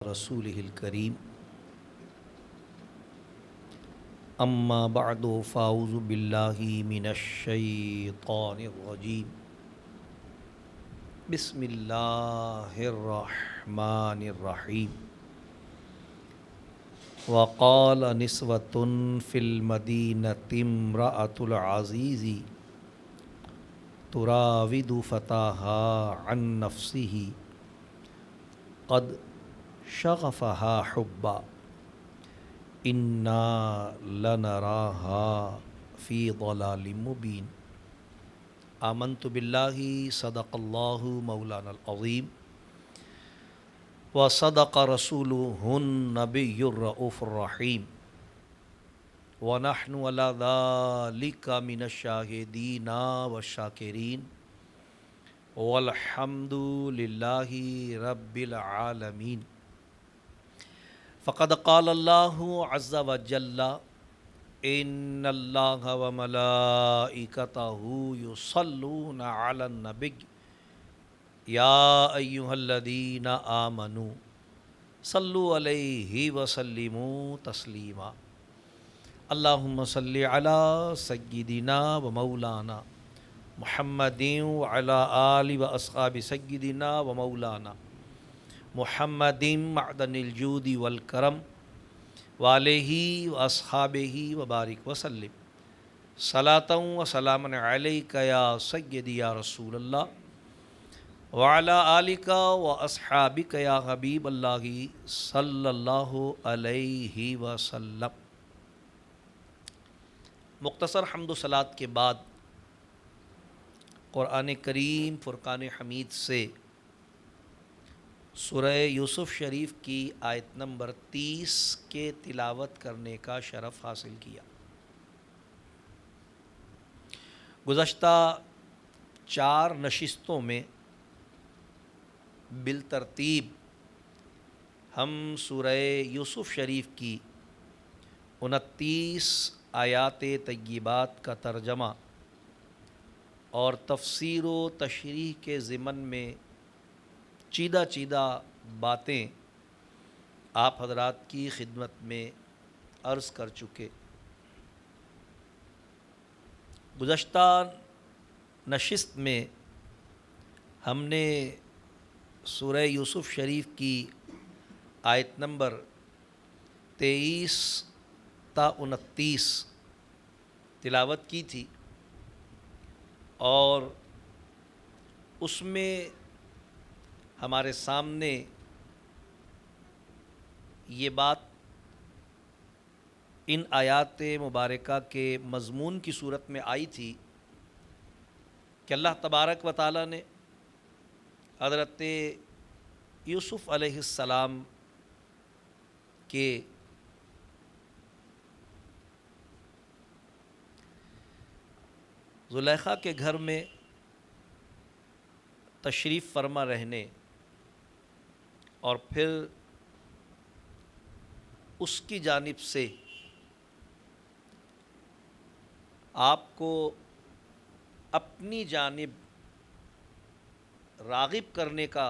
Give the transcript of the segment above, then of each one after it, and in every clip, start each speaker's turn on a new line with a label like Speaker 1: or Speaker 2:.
Speaker 1: رسوله الكريم أما بعد فأعوذ بالله من الشيطان الرجيم بسم الله الرحمن الرحيم وقال نسوة في المدينة امرأة العزيز تراود فتاها عن نفسه قد شغفها حبا انا لنراها فی ضلال مبین آمنت باللہ صدق اللہ مولانا العظیم وصدق رسولہ النبی الرؤوف الرحیم ونحن علی ذلک من الشاہدین والشاکرین والحمد للہ رب العالمین فقد قال اللہ عز وجل ان اللہ وملائکتہ یصلون علی النبی یا ایہا الذین آمنوا صلوا علیہ وسلموا تسلیما اللہم صلی علی سیدنا و مولانا محمد وعلی آل و اصحاب سیدنا و مولانا محمد معدن الجود والکرم وعلیہ واصحابہ وبارک وسلم صلاۃ و سلاما علیک یا سیدی یا رسول اللہ وعلی آلک واصحابک یا حبیب اللہ صلی اللہ علیہ وسلم۔ مختصر حمد و صلوات کے بعد قرآن کریم فرقان حمید سے سورہ یوسف شریف کی آیت نمبر 30 کے تلاوت کرنے کا شرف حاصل کیا۔ گزشتہ 4 نشستوں میں بالترتیب ہم سورہ یوسف شریف کی 29 آیات طیبات کا ترجمہ اور تفسیر و تشریح کے ضمن میں چیدہ باتیں آپ حضرات کی خدمت میں عرض کر چکے۔ گزشتہ نشست میں ہم نے سورہ یوسف شریف کی آیت نمبر 23 تا 29 تلاوت کی تھی اور اس میں ہمارے سامنے یہ بات ان آیات مبارکہ کے مضمون کی صورت میں آئی تھی کہ اللہ تبارک و تعالیٰ نے حضرت یوسف علیہ السلام کے زلیخا کے گھر میں تشریف فرما رہنے اور پھر اس کی جانب سے آپ کو اپنی جانب راغب کرنے کا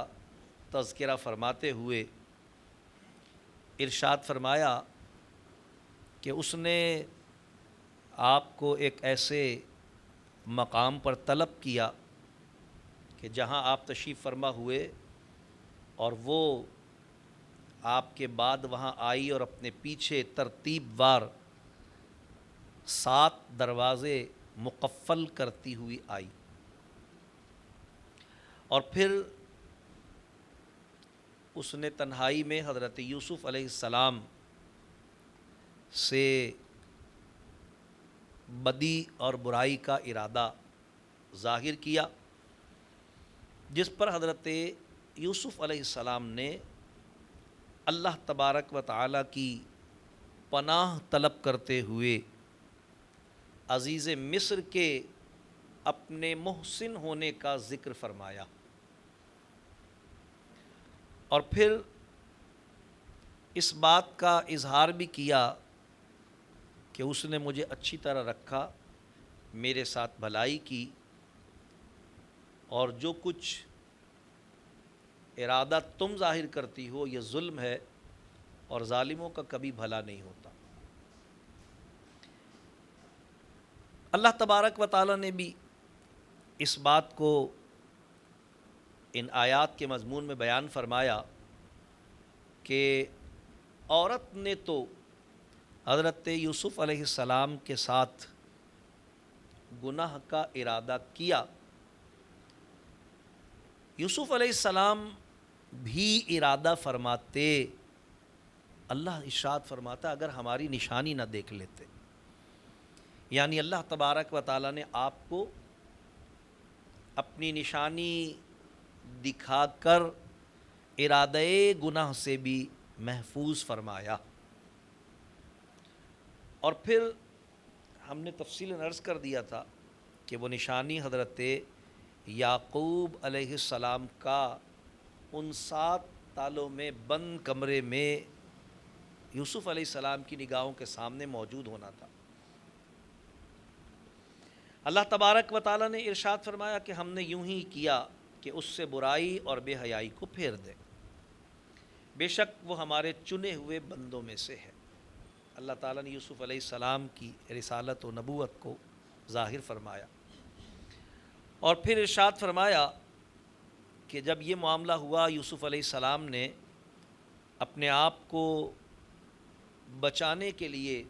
Speaker 1: تذکرہ فرماتے ہوئے ارشاد فرمایا کہ اس نے آپ کو ایک ایسے مقام پر طلب کیا کہ جہاں آپ تشریف فرما ہوئے اور وہ آپ کے بعد وہاں آئی اور اپنے پیچھے ترتیب وار 7 دروازے مقفل کرتی ہوئی آئی اور پھر اس نے تنہائی میں حضرت یوسف علیہ السلام سے بدی اور برائی کا ارادہ ظاہر کیا، جس پر حضرت یوسف علیہ السلام نے اللہ تبارک و تعالیٰ کی پناہ طلب کرتے ہوئے عزیز مصر کے اپنے محسن ہونے کا ذکر فرمایا اور پھر اس بات کا اظہار بھی کیا کہ اس نے مجھے اچھی طرح رکھا، میرے ساتھ بھلائی کی اور جو کچھ ارادہ تم ظاہر کرتی ہو یہ ظلم ہے اور ظالموں کا کبھی بھلا نہیں ہوتا۔ اللہ تبارک و تعالیٰ نے بھی اس بات کو ان آیات کے مضمون میں بیان فرمایا کہ عورت نے تو حضرت یوسف علیہ السلام کے ساتھ گناہ کا ارادہ کیا، یوسف علیہ السلام بھی ارادہ فرماتے، اللہ ارشاد فرماتا اگر ہماری نشانی نہ دیکھ لیتے، یعنی اللہ تبارک و تعالیٰ نے آپ کو اپنی نشانی دکھا کر ارادہ گناہ سے بھی محفوظ فرمایا۔ اور پھر ہم نے تفصیل عرض کر دیا تھا کہ وہ نشانی حضرت یعقوب علیہ السلام کا ان 7 تالوں میں بند کمرے میں یوسف علیہ السلام کی نگاہوں کے سامنے موجود ہونا تھا۔ اللہ تبارک و تعالیٰ نے ارشاد فرمایا کہ ہم نے یوں ہی کیا کہ اس سے برائی اور بے حیائی کو پھیر دے، بے شک وہ ہمارے چنے ہوئے بندوں میں سے ہے۔ اللہ تعالیٰ نے یوسف علیہ السلام کی رسالت و نبوت کو ظاہر فرمایا، اور پھر ارشاد فرمایا کہ جب یہ معاملہ ہوا یوسف علیہ السلام نے اپنے آپ کو بچانے کے لیے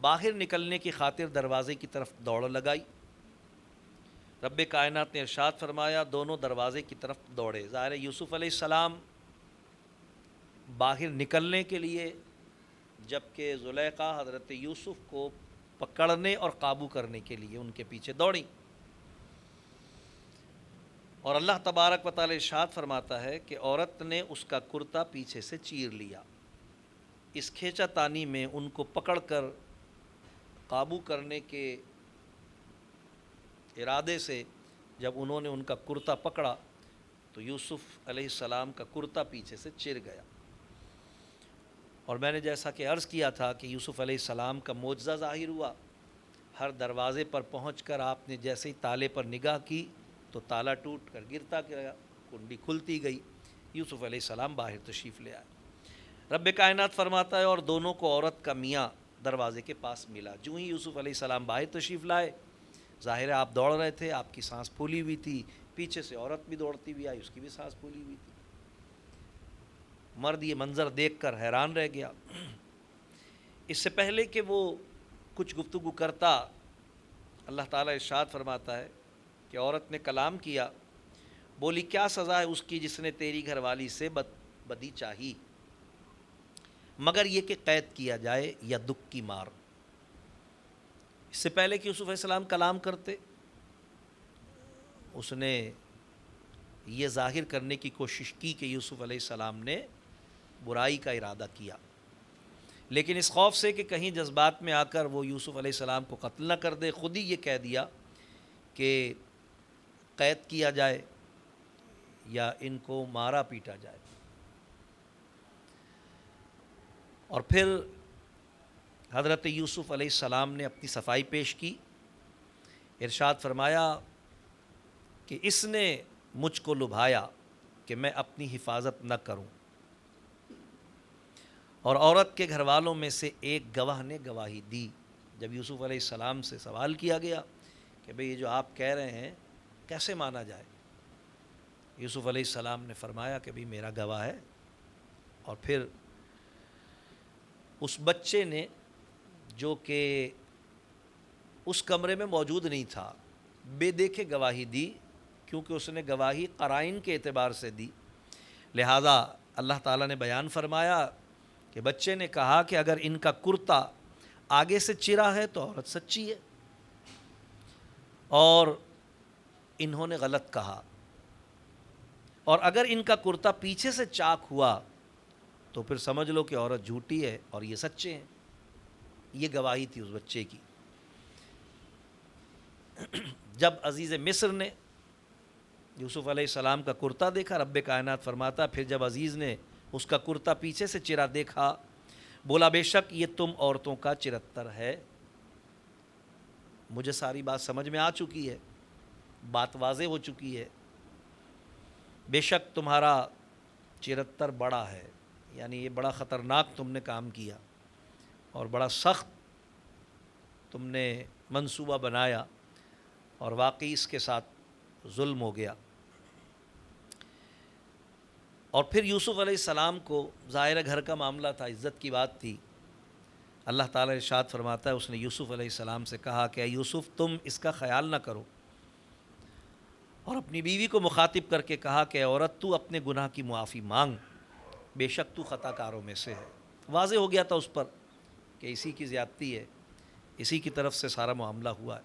Speaker 1: باہر نکلنے کی خاطر دروازے کی طرف دوڑ لگائی۔ رب کائنات نے ارشاد فرمایا دونوں دروازے کی طرف دوڑے۔ ظاہر ہے یوسف علیہ السلام باہر نکلنے کے لیے، جبکہ زلیخا حضرت یوسف کو پکڑنے اور قابو کرنے کے لیے ان کے پیچھے دوڑیں۔ اور اللہ تبارک و تعالی ارشاد فرماتا ہے کہ عورت نے اس کا کرتا پیچھے سے چیر لیا۔ اس کھینچا تانی میں ان کو پکڑ کر قابو کرنے کے ارادے سے جب انہوں نے ان کا کرتا پکڑا تو یوسف علیہ السلام کا کرتا پیچھے سے چر گیا۔ اور میں نے جیسا کہ عرض کیا تھا کہ یوسف علیہ السلام کا معجزہ ظاہر ہوا، ہر دروازے پر پہنچ کر آپ نے جیسے ہی تالے پر نگاہ کی تو تالا ٹوٹ کر گرتا گیا، کنڈی کھلتی گئی، یوسف علیہ السلام باہر تشریف لے آئے۔ رب کائنات فرماتا ہے اور دونوں کو عورت کا میاں دروازے کے پاس ملا۔ جو ہی یوسف علیہ السلام باہر تشریف لائے، ظاہر ہے آپ دوڑ رہے تھے، آپ کی سانس پھولی ہوئی تھی، پیچھے سے عورت بھی دوڑتی ہوئی آئی، اس کی بھی سانس پھولی ہوئی تھی۔ مرد یہ منظر دیکھ کر حیران رہ گیا۔ اس سے پہلے کہ وہ کچھ گفتگو کرتا، اللہ تعالیٰ ارشاد فرماتا ہے کہ عورت نے کلام کیا، بولی کیا سزا ہے اس کی جس نے تیری گھر والی سے بدی چاہی، مگر یہ کہ قید کیا جائے یا دکھ کی مار۔ اس سے پہلے کہ یوسف علیہ السلام کلام کرتے، اس نے یہ ظاہر کرنے کی کوشش کی کہ یوسف علیہ السلام نے برائی کا ارادہ کیا، لیکن اس خوف سے کہ کہیں جذبات میں آ کر وہ یوسف علیہ السلام کو قتل نہ کر دے، خود ہی یہ کہہ دیا کہ قید کیا جائے یا ان کو مارا پیٹا جائے۔ اور پھر حضرت یوسف علیہ السلام نے اپنی صفائی پیش کی، ارشاد فرمایا کہ اس نے مجھ کو لبھایا کہ میں اپنی حفاظت نہ کروں۔ اور عورت کے گھر والوں میں سے ایک گواہ نے گواہی دی۔ جب یوسف علیہ السلام سے سوال کیا گیا کہ بھئی یہ جو آپ کہہ رہے ہیں کیسے مانا جائے، یوسف علیہ السلام نے فرمایا کہ بھئی میرا گواہ ہے۔ اور پھر اس بچے نے جو کہ اس کمرے میں موجود نہیں تھا، بے دیکھے گواہی دی، کیونکہ اس نے گواہی قرائن کے اعتبار سے دی، لہذا اللہ تعالیٰ نے بیان فرمایا کہ بچے نے کہا کہ اگر ان کا کرتا آگے سے چرا ہے تو عورت سچی ہے، اور انہوں نے غلط کہا، اور اگر ان کا کرتا پیچھے سے چاک ہوا تو پھر سمجھ لو کہ عورت جھوٹی ہے اور یہ سچے ہیں۔ یہ گواہی تھی اس بچے کی۔ جب عزیز مصر نے یوسف علیہ السلام کا کرتا دیکھا، رب کائنات فرماتا پھر جب عزیز نے اس کا کرتا پیچھے سے چرا دیکھا، بولا بے شک یہ تم عورتوں کا چرتر ہے۔ مجھے ساری بات سمجھ میں آ چکی ہے، بات واضح ہو چکی ہے۔ بے شک تمہارا چرتر بڑا ہے، یعنی یہ بڑا خطرناک تم نے کام کیا اور بڑا سخت تم نے منصوبہ بنایا، اور واقعی اس کے ساتھ ظلم ہو گیا۔ اور پھر یوسف علیہ السلام کو ظاہر گھر کا معاملہ تھا، عزت کی بات تھی، اللہ تعالیٰ ارشاد فرماتا ہے اس نے یوسف علیہ السلام سے کہا کہ اے یوسف تم اس کا خیال نہ کرو، اور اپنی بیوی کو مخاطب کر کے کہا کہ اے عورت تو اپنے گناہ کی معافی مانگ، بے شک تو خطا کاروں میں سے ہے۔ واضح ہو گیا تھا اس پر کہ اسی کی زیادتی ہے، اسی کی طرف سے سارا معاملہ ہوا ہے۔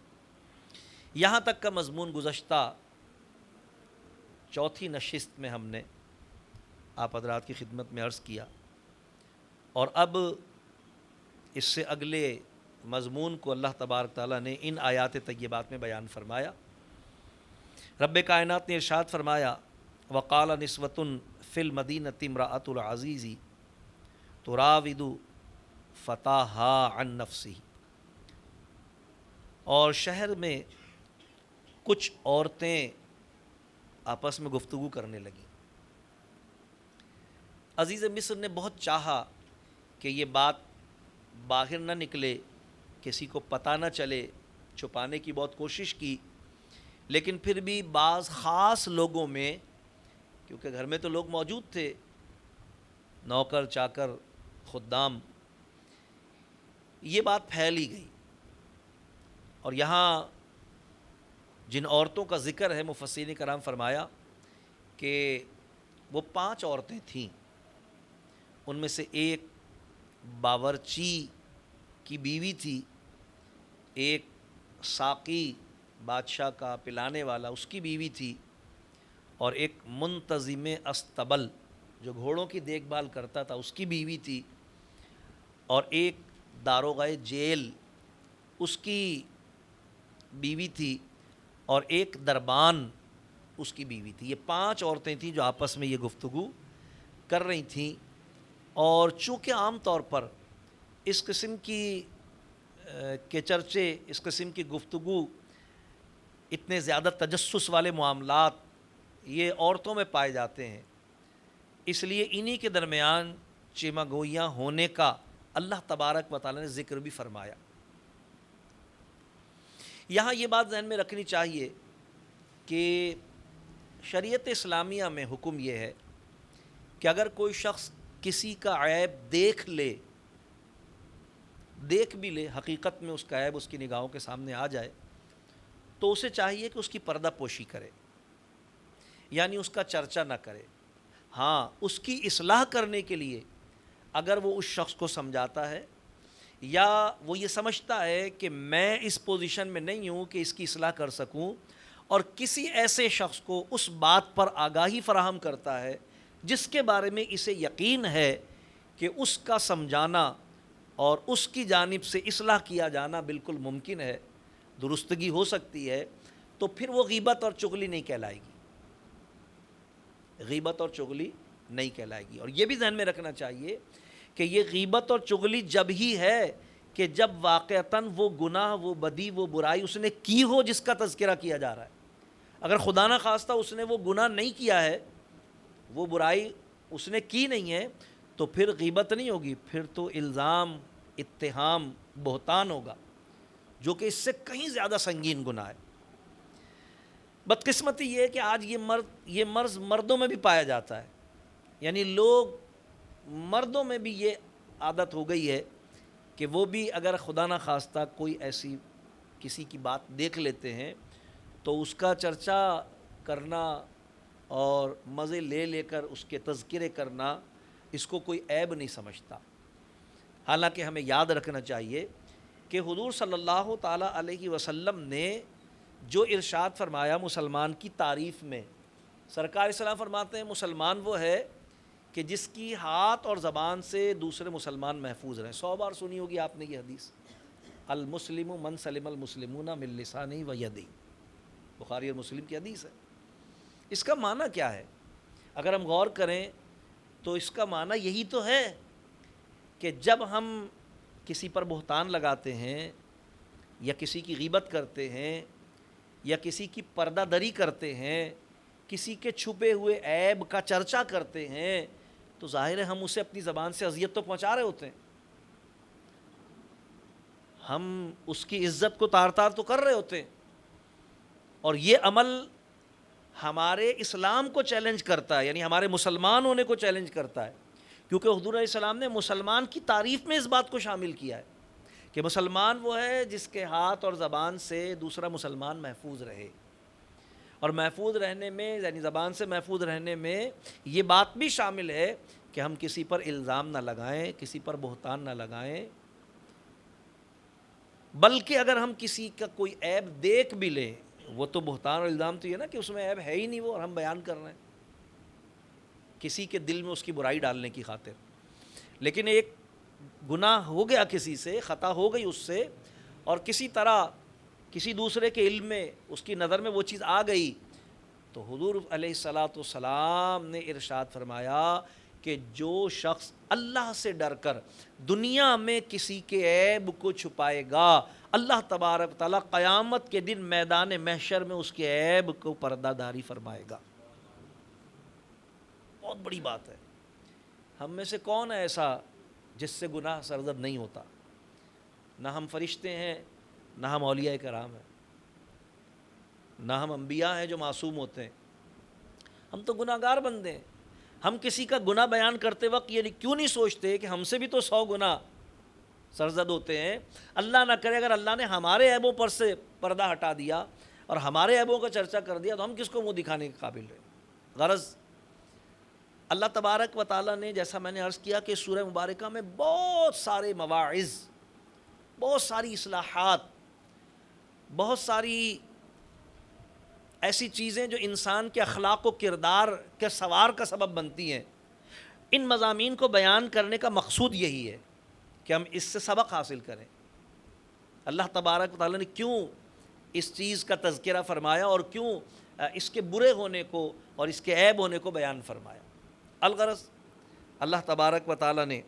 Speaker 1: یہاں تک کا مضمون گزشتہ چوتھی نشست میں ہم نے آپ حضرات کی خدمت میں عرض کیا، اور اب اس سے اگلے مضمون کو اللہ تبارک تعالیٰ نے ان آیات طیبات میں بیان فرمایا۔ رب کائنات نے ارشاد فرمایا وقال نسوۃ فی المدینۃ امرأۃ العزیز تراود فتاہا عن نفسہ، اور شہر میں کچھ عورتیں آپس میں گفتگو کرنے لگیں۔ عزیز مصر نے بہت چاہا کہ یہ بات باہر نہ نکلے، کسی کو پتہ نہ چلے، چھپانے کی بہت کوشش کی، لیکن پھر بھی بعض خاص لوگوں میں، کیونکہ گھر میں تو لوگ موجود تھے، نوکر چاکر خدام، یہ بات پھیل ہی گئی۔ اور یہاں جن عورتوں کا ذکر ہے مفسرین کرام فرمایا کہ وہ 5 عورتیں تھیں، ان میں سے ایک باورچی کی بیوی تھی، ایک ساقی بادشاہ کا پلانے والا اس کی بیوی تھی، اور ایک منتظم استبل جو گھوڑوں کی دیکھ بھال کرتا تھا اس کی بیوی تھی، اور ایک داروغہ جیل اس کی بیوی تھی، اور ایک دربان اس کی بیوی تھی۔ یہ 5 عورتیں تھیں جو آپس میں یہ گفتگو کر رہی تھیں، اور چونکہ عام طور پر اس قسم کی کے چرچے، اس قسم کی گفتگو، اتنے زیادہ تجسس والے معاملات یہ عورتوں میں پائے جاتے ہیں، اس لیے انہی کے درمیان چیمہ گوئیاں ہونے کا اللہ تبارک و تعالیٰ نے ذکر بھی فرمایا۔ یہاں یہ بات ذہن میں رکھنی چاہیے کہ شریعت اسلامیہ میں حکم یہ ہے کہ اگر کوئی شخص کسی کا عیب دیکھ بھی لے، حقیقت میں اس کا عیب اس کی نگاہوں کے سامنے آ جائے، تو اسے چاہیے کہ اس کی پردہ پوشی کرے، یعنی اس کا چرچا نہ کرے۔ ہاں، اس کی اصلاح کرنے کے لیے اگر وہ اس شخص کو سمجھاتا ہے، یا وہ یہ سمجھتا ہے کہ میں اس پوزیشن میں نہیں ہوں کہ اس کی اصلاح کر سکوں، اور کسی ایسے شخص کو اس بات پر آگاہی فراہم کرتا ہے جس کے بارے میں اسے یقین ہے کہ اس کا سمجھانا اور اس کی جانب سے اصلاح کیا جانا بالکل ممکن ہے، درستگی ہو سکتی ہے، تو پھر وہ غیبت اور چغلی نہیں کہلائے گی، غیبت اور چغلی نہیں کہلائے گی۔ اور یہ بھی ذہن میں رکھنا چاہیے کہ یہ غیبت اور چغلی جب ہی ہے کہ جب واقعتاً وہ گناہ، وہ بدی، وہ برائی اس نے کی ہو جس کا تذکرہ کیا جا رہا ہے۔ اگر خدا نہ خواستہ اس نے وہ گناہ نہیں کیا ہے، وہ برائی اس نے کی نہیں ہے، تو پھر غیبت نہیں ہوگی، پھر تو الزام، اتہام، بہتان ہوگا، جو کہ اس سے کہیں زیادہ سنگین گناہ ہے۔ بدقسمتی یہ ہے کہ آج یہ مرض مردوں میں بھی پایا جاتا ہے، یعنی مردوں میں بھی یہ عادت ہو گئی ہے کہ وہ بھی اگر خدا نہ خواستہ کوئی ایسی کسی کی بات دیکھ لیتے ہیں تو اس کا چرچا کرنا اور مزے لے کر اس کے تذکرے کرنا، اس کو کوئی عیب نہیں سمجھتا۔ حالانکہ ہمیں یاد رکھنا چاہیے کہ حضور صلی اللہ تعالیٰ علیہ وسلم نے جو ارشاد فرمایا مسلمان کی تعریف میں، سرکار اسلام فرماتے ہیں مسلمان وہ ہے کہ جس کی ہاتھ اور زبان سے دوسرے مسلمان محفوظ رہیں۔ 100 بار سنی ہوگی آپ نے یہ حدیث، المسلم من سلم المسلمون من لسانہ و یدہ، بخاری اور مسلم کی حدیث ہے۔ اس کا معنی کیا ہے؟ اگر ہم غور کریں تو اس کا معنی یہی تو ہے کہ جب ہم کسی پر بہتان لگاتے ہیں، یا کسی کی غیبت کرتے ہیں، یا کسی کی پردہ دری کرتے ہیں، کسی کے چھپے ہوئے عیب کا چرچا کرتے ہیں تو ظاہر ہے ہم اسے اپنی زبان سے اذیت تو پہنچا رہے ہوتے ہیں، ہم اس کی عزت کو تار تار تو کر رہے ہوتے ہیں، اور یہ عمل ہمارے اسلام کو چیلنج کرتا ہے، یعنی ہمارے مسلمان ہونے کو چیلنج کرتا ہے، کیونکہ حضور علیہ السلام نے مسلمان کی تعریف میں اس بات کو شامل کیا ہے کہ مسلمان وہ ہے جس کے ہاتھ اور زبان سے دوسرا مسلمان محفوظ رہے، اور محفوظ رہنے میں یعنی زبان سے محفوظ رہنے میں یہ بات بھی شامل ہے کہ ہم کسی پر الزام نہ لگائیں، کسی پر بہتان نہ لگائیں، بلکہ اگر ہم کسی کا کوئی عیب دیکھ بھی لیں، وہ تو بہتان اور الزام تو یہ نا کہ اس میں عیب ہے ہی نہیں وہ اور ہم بیان کر رہے ہیں کسی کے دل میں اس کی برائی ڈالنے کی خاطر، لیکن ایک گناہ ہو گیا کسی سے، خطا ہو گئی اس سے، اور کسی طرح کسی دوسرے کے علم میں اس کی نظر میں وہ چیز آ گئی، تو حضور علیہ الصلاۃ والسلام نے ارشاد فرمایا کہ جو شخص اللہ سے ڈر کر دنیا میں کسی کے عیب کو چھپائے گا، اللہ تبارک تعالیٰ قیامت کے دن میدان محشر میں اس کے عیب کو پردہ داری فرمائے گا۔ بہت بڑی بات ہے۔ ہم میں سے کون ہے ایسا جس سے گناہ سرزد نہیں ہوتا؟ نہ ہم فرشتے ہیں، نہ ہم اولیاء کرام ہیں، نہ ہم انبیاء ہیں جو معصوم ہوتے ہیں، ہم تو گناہ گار بندے ہیں۔ ہم کسی کا گناہ بیان کرتے وقت یہ کیوں نہیں سوچتے کہ ہم سے بھی تو 100 گناہ سرزد ہوتے ہیں؟ اللہ نہ کرے اگر اللہ نے ہمارے عیبوں پر سے پردہ ہٹا دیا اور ہمارے عیبوں کا چرچا کر دیا تو ہم کس کو منہ دکھانے کے قابل رہے؟ غرض اللہ تبارک و تعالیٰ نے، جیسا میں نے عرض کیا کہ سورہ مبارکہ میں بہت سارے مواعظ، بہت ساری اصلاحات، بہت ساری ایسی چیزیں جو انسان کے اخلاق و کردار کے سوار کا سبب بنتی ہیں، ان مضامین کو بیان کرنے کا مقصود یہی ہے کہ ہم اس سے سبق حاصل کریں۔ اللہ تبارک و تعالیٰ نے کیوں اس چیز کا تذکرہ فرمایا اور کیوں اس کے برے ہونے کو اور اس کے عیب ہونے کو بیان فرمایا؟ الغرض اللہ تبارک و تعالیٰ نے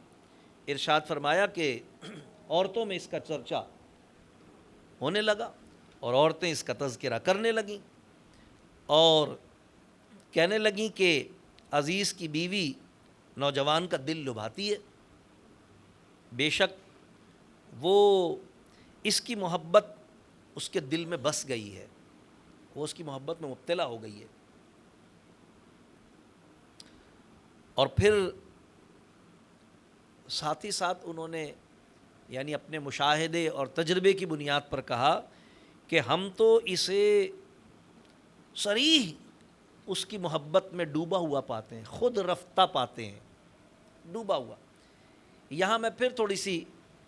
Speaker 1: ارشاد فرمایا کہ عورتوں میں اس کا چرچا ہونے لگا اور عورتیں اس کا تذکرہ کرنے لگیں اور کہنے لگیں کہ عزیز کی بیوی نوجوان کا دل لبھاتی ہے، بے شک وہ اس کی محبت اس کے دل میں بس گئی ہے، وہ اس کی محبت میں مبتلا ہو گئی ہے۔ اور پھر ساتھ ہی ساتھ انہوں نے یعنی اپنے مشاہدے اور تجربے کی بنیاد پر کہا کہ ہم تو اسے صریح اس کی محبت میں ڈوبا ہوا پاتے ہیں، خود رفتہ پاتے ہیں، ڈوبا ہوا۔ یہاں میں پھر تھوڑی سی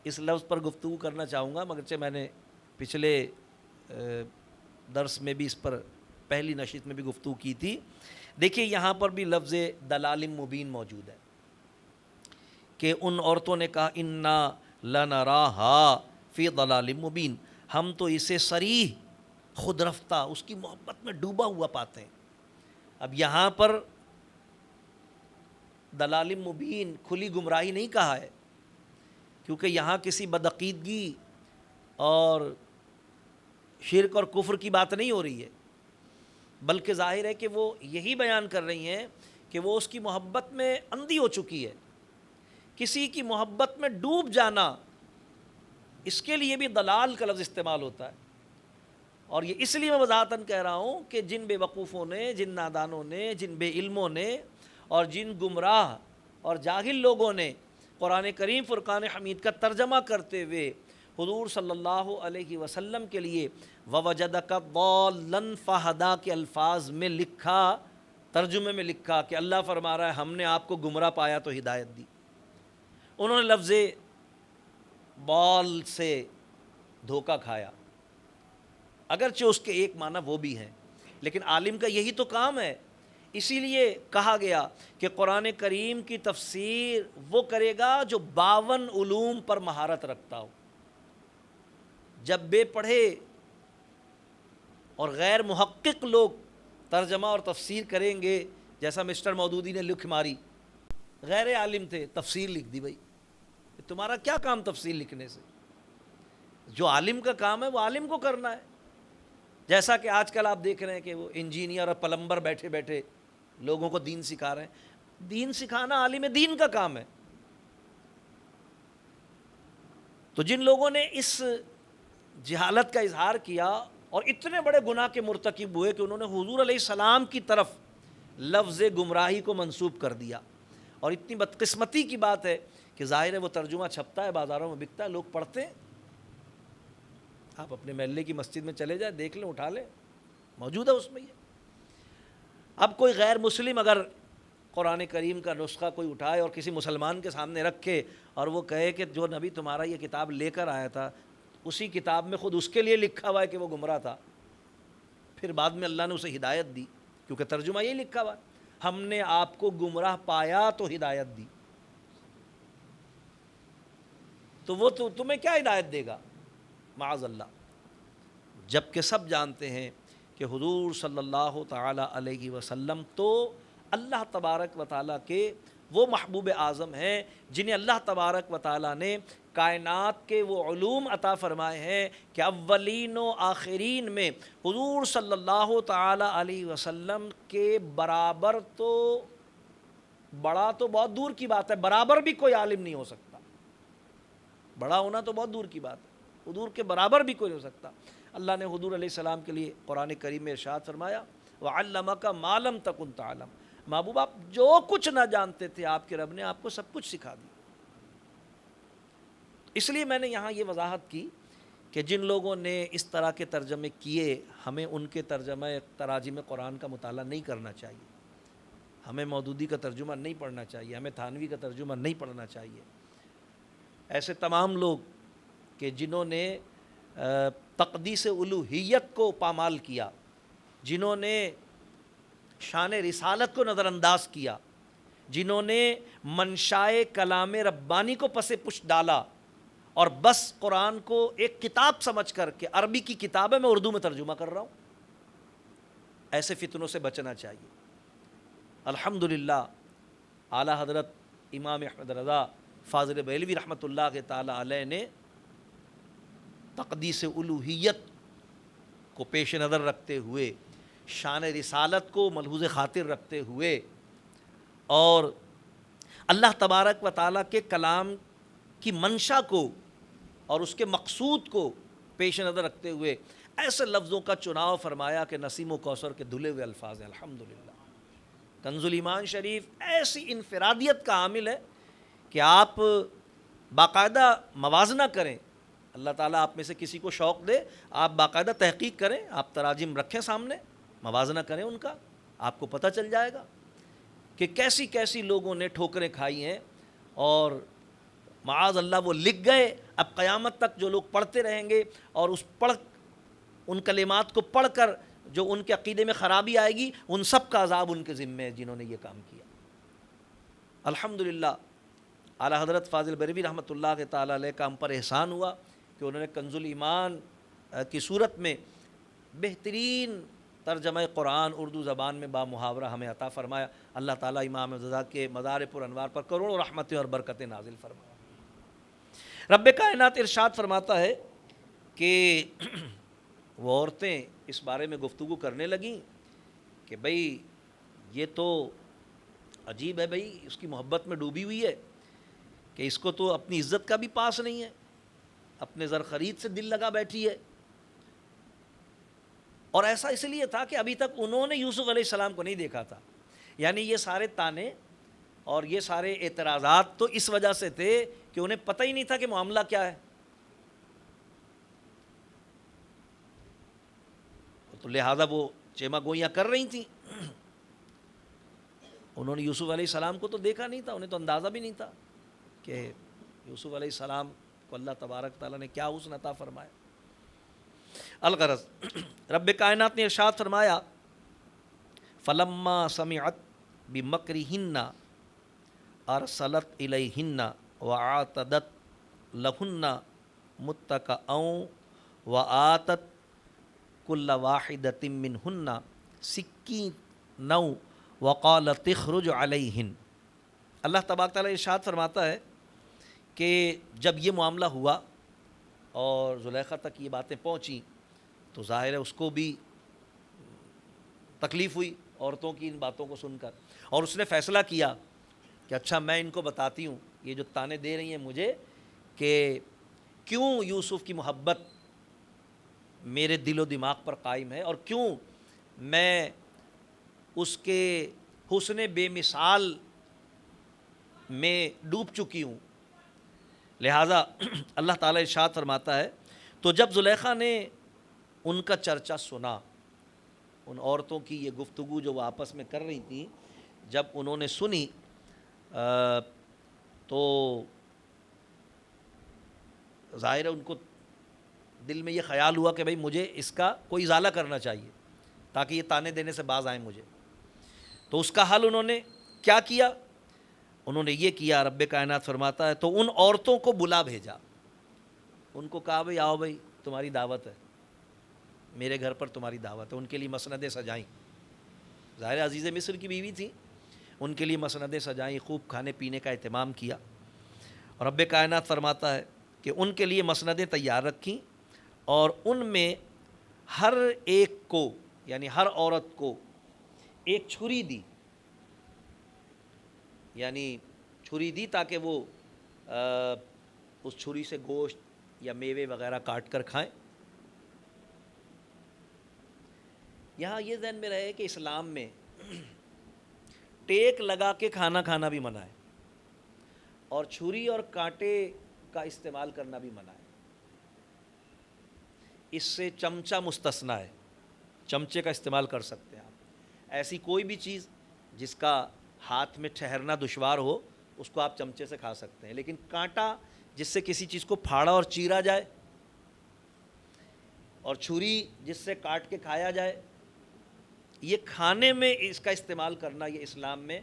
Speaker 1: اس لفظ پر گفتگو کرنا چاہوں گا، مگرچہ میں نے پچھلے درس میں بھی اس پر پہلی نشست میں بھی گفتگو کی تھی۔ دیکھیے یہاں پر بھی لفظ دلال مبین موجود ہے کہ ان عورتوں نے کہا انا لنراہا فی ضلال مبین، ہم تو اسے صریح خود رفتہ اس کی محبت میں ڈوبا ہوا پاتے ہیں۔ اب یہاں پر دلال مبین کھلی گمراہی نہیں کہا ہے، کیونکہ یہاں کسی بدعقیدگی اور شرک اور کفر کی بات نہیں ہو رہی ہے، بلکہ ظاہر ہے کہ وہ یہی بیان کر رہی ہیں کہ وہ اس کی محبت میں اندھی ہو چکی ہے۔ کسی کی محبت میں ڈوب جانا، اس کے لیے بھی دلال کا لفظ استعمال ہوتا ہے، اور یہ اس لیے میں وضاحتاً کہہ رہا ہوں کہ جن بے وقوفوں نے، جن نادانوں نے، جن بے علموں نے اور جن گمراہ اور جاہل لوگوں نے قرآن کریم فرقان حمید کا ترجمہ کرتے ہوئے حضور صلی اللہ علیہ وسلم کے لیے وَوَجَدَكَ ضَالًّا فَهَدَىٰ کے الفاظ میں لکھا، ترجمے میں لکھا کہ اللہ فرما رہا ہے ہم نے آپ کو گمراہ پایا تو ہدایت دی، انہوں نے لفظ بال سے دھوکہ کھایا، اگرچہ اس کے ایک معنی وہ بھی ہیں، لیکن عالم کا یہی تو کام ہے۔ اسی لیے کہا گیا کہ قرآن کریم کی تفسیر وہ کرے گا جو 52 علوم پر مہارت رکھتا ہو۔ جب بے پڑھے اور غیر محقق لوگ ترجمہ اور تفسیر کریں گے، جیسا مسٹر مودودی نے لکھ ماری، غیر عالم تھے تفسیر لکھ دی، بھائی تمہارا کیا کام تفسیر لکھنے سے؟ جو عالم کا کام ہے وہ عالم کو کرنا ہے۔ جیسا کہ آج کل آپ دیکھ رہے ہیں کہ وہ انجینئر اور پلمبر بیٹھے بیٹھے لوگوں کو دین سکھا رہے ہیں. دین سکھانا عالم دین کا کام ہے. تو جن لوگوں نے اس جہالت کا اظہار کیا اور اتنے بڑے گناہ کے مرتکب ہوئے کہ انہوں نے حضور علیہ السلام کی طرف لفظ گمراہی کو منسوب کر دیا. اور اتنی بدقسمتی کی بات ہے کہ ظاہر ہے وہ ترجمہ چھپتا ہے، بازاروں میں بکتا ہے، لوگ پڑھتے ہیں. آپ اپنے محلے کی مسجد میں چلے جائیں، دیکھ لیں، اٹھا لیں، موجود ہے اس میں یہ. اب کوئی غیر مسلم اگر قرآن کریم کا نسخہ کوئی اٹھائے اور کسی مسلمان کے سامنے رکھے اور وہ کہے کہ جو نبی تمہارا یہ کتاب لے کر آیا تھا اسی کتاب میں خود اس کے لیے لکھا ہوا ہے کہ وہ گمراہ تھا، پھر بعد میں اللہ نے اسے ہدایت دی، کیونکہ ترجمہ یہی لکھا ہوا ہے، ہم نے آپ کو گمراہ پایا تو ہدایت دی. تو وہ تو تمہیں کیا ہدایت دے گا؟ معاذ اللہ. جبکہ سب جانتے ہیں کہ حضور صلی اللہ تعالی علیہ وسلم تو اللہ تبارک و تعالیٰ کے وہ محبوب اعظم ہیں جنہیں اللہ تبارک و تعالیٰ نے کائنات کے وہ علوم عطا فرمائے ہیں کہ اولین و آخرین میں حضور صلی اللہ تعالی علیہ وسلم کے برابر تو، بڑا تو بہت دور کی بات ہے، برابر بھی کوئی عالم نہیں ہو سکتا. بڑا ہونا تو بہت دور کی بات ہے، حضور کے برابر بھی کوئی نہیں ہو سکتا. اللہ نے حضور علیہ السلام کے لیے قرآن کریم میں ارشاد فرمایا وَعَلَّمَكَ مَا لَمْ تَكُنْ تَعْلَمْ. محبوب آپ جو کچھ نہ جانتے تھے آپ کے رب نے آپ کو سب کچھ سکھا دیا. اس لیے میں نے یہاں یہ وضاحت کی کہ جن لوگوں نے اس طرح کے ترجمے کیے ہمیں ان کے ترجمہ تراجم قرآن کا مطالعہ نہیں کرنا چاہیے، ہمیں مودودی کا ترجمہ نہیں پڑھنا چاہیے، ہمیں تھانوی کا ترجمہ نہیں پڑھنا چاہیے. ایسے تمام لوگ کہ جنہوں نے تقدیس الوہیت کو پامال کیا، جنہوں نے شان رسالت کو نظر انداز کیا، جنہوں نے منشائے کلام ربانی کو پس پش ڈالا اور بس قرآن کو ایک کتاب سمجھ کر کے عربی کی کتاب ہے میں اردو میں ترجمہ کر رہا ہوں، ایسے فتنوں سے بچنا چاہیے. الحمدللہ اعلیٰ حضرت امام احمد رضا فاضل بریلوی رحمۃ اللہ تعالی علیہ نے تقدیس الوہیت کو پیش نظر رکھتے ہوئے، شان رسالت کو ملحوظ خاطر رکھتے ہوئے اور اللہ تبارک و تعالیٰ کے کلام کی منشا کو اور اس کے مقصود کو پیش نظر رکھتے ہوئے ایسے لفظوں کا چناؤ فرمایا کہ نسیم و کوثر کے دھلے ہوئے الفاظ ہیں. الحمدللہ کنز الایمان شریف ایسی انفرادیت کا حامل ہے کہ آپ باقاعدہ موازنہ کریں. اللہ تعالیٰ آپ میں سے کسی کو شوق دے، آپ باقاعدہ تحقیق کریں، آپ تراجم رکھیں سامنے، موازنہ کریں ان کا، آپ کو پتہ چل جائے گا کہ کیسی کیسی لوگوں نے ٹھوکریں کھائی ہیں اور معاذ اللہ وہ لکھ گئے. اب قیامت تک جو لوگ پڑھتے رہیں گے اور ان کلمات کو پڑھ کر جو ان کے عقیدے میں خرابی آئے گی ان سب کا عذاب ان کے ذمے ہے جنہوں نے یہ کام کیا. الحمدللہ اعلیٰ حضرت فاضل بریلوی رحمۃ اللہ تعالیٰ علیہ کا ہم پر احسان ہوا کہ انہوں نے کنز الایمان کی صورت میں بہترین ترجمہ قرآن اردو زبان میں با محاورہ ہمیں عطا فرمایا. اللہ تعالیٰ امام رضا کے مزار پر انوار پر کروڑوں رحمتیں اور برکتیں نازل فرمایا. رب کائنات ارشاد فرماتا ہے کہ وہ عورتیں اس بارے میں گفتگو کرنے لگیں کہ بھئی یہ تو عجیب ہے، بھئی اس کی محبت میں ڈوبی ہوئی ہے کہ اس کو تو اپنی عزت کا بھی پاس نہیں ہے، اپنے زر خرید سے دل لگا بیٹھی ہے. اور ایسا اس لیے تھا کہ ابھی تک انہوں نے یوسف علیہ السلام کو نہیں دیکھا تھا. یعنی یہ سارے تانے اور یہ سارے اعتراضات تو اس وجہ سے تھے کہ انہیں پتہ ہی نہیں تھا کہ معاملہ کیا ہے. تو لہذا وہ چیما گوئیاں کر رہی تھیں. انہوں نے یوسف علیہ السلام کو تو دیکھا نہیں تھا، انہیں تو اندازہ بھی نہیں تھا کہ یوسف علیہ السلام کو اللہ تبارک تعالیٰ نے کیا حسن عطا فرمایا. الغرض رب کائنات نے ارشاد فرمایا فلما سمعت بمکرہن ارسلت الیہن وعاتدت لہن متکئا وآتت کل واحدۃ منہن سکینہ وقالت اخرج علیہن. اللہ تبارک تعالیٰ ارشاد فرماتا ہے کہ جب یہ معاملہ ہوا اور زلیخا تک یہ باتیں پہنچیں تو ظاہر ہے اس کو بھی تکلیف ہوئی عورتوں کی ان باتوں کو سن کر، اور اس نے فیصلہ کیا کہ اچھا میں ان کو بتاتی ہوں یہ جو تانے دے رہی ہیں مجھے کہ کیوں یوسف کی محبت میرے دل و دماغ پر قائم ہے، اور کیوں میں اس کے حسن بے مثال میں ڈوب چکی ہوں۔ لہٰذا اللہ تعالیٰ ارشاد فرماتا ہے تو جب زلیخا نے ان کا چرچا سنا، ان عورتوں کی یہ گفتگو جو وہ آپس میں کر رہی تھیں، جب انہوں نے سنی تو ظاہر ہے ان کو دل میں یہ خیال ہوا کہ بھئی مجھے اس کا کوئی ازالہ کرنا چاہیے تاکہ یہ تانے دینے سے باز آئیں مجھے۔ تو اس کا حل انہوں نے کیا کیا؟ انہوں نے یہ کیا، رب کائنات فرماتا ہے تو ان عورتوں کو بلا بھیجا، ان کو کہا بھئی آؤ بھئی تمہاری دعوت ہے، میرے گھر پر تمہاری دعوت ہے۔ ان کے لیے مسندیں سجائیں، ظاہر عزیز مصر کی بیوی تھی، ان کے لیے مسندیں سجائیں، خوب کھانے پینے کا اہتمام کیا۔ اور رب کائنات فرماتا ہے کہ ان کے لیے مسندیں تیار رکھیں اور ان میں ہر ایک کو، یعنی ہر عورت کو ایک چھری دی، یعنی چھری دی تاکہ وہ اس چھری سے گوشت یا میوے وغیرہ کاٹ کر کھائیں۔ یہاں یہ ذہن میں رہے کہ اسلام میں ٹیک لگا کے کھانا کھانا بھی منع ہے اور چھری اور کانٹے کا استعمال کرنا بھی منع ہے۔ اس سے چمچہ مستثنیٰ ہے، چمچے کا استعمال کر سکتے ہیں آپ۔ ایسی کوئی بھی چیز جس کا ہاتھ میں ٹھہرنا دشوار ہو اس کو آپ چمچے سے کھا سکتے ہیں، لیکن کانٹا جس سے کسی چیز کو پھاڑا اور چیرا جائے اور چھری جس سے کاٹ کے کھایا جائے، یہ کھانے میں اس کا استعمال کرنا یہ اسلام میں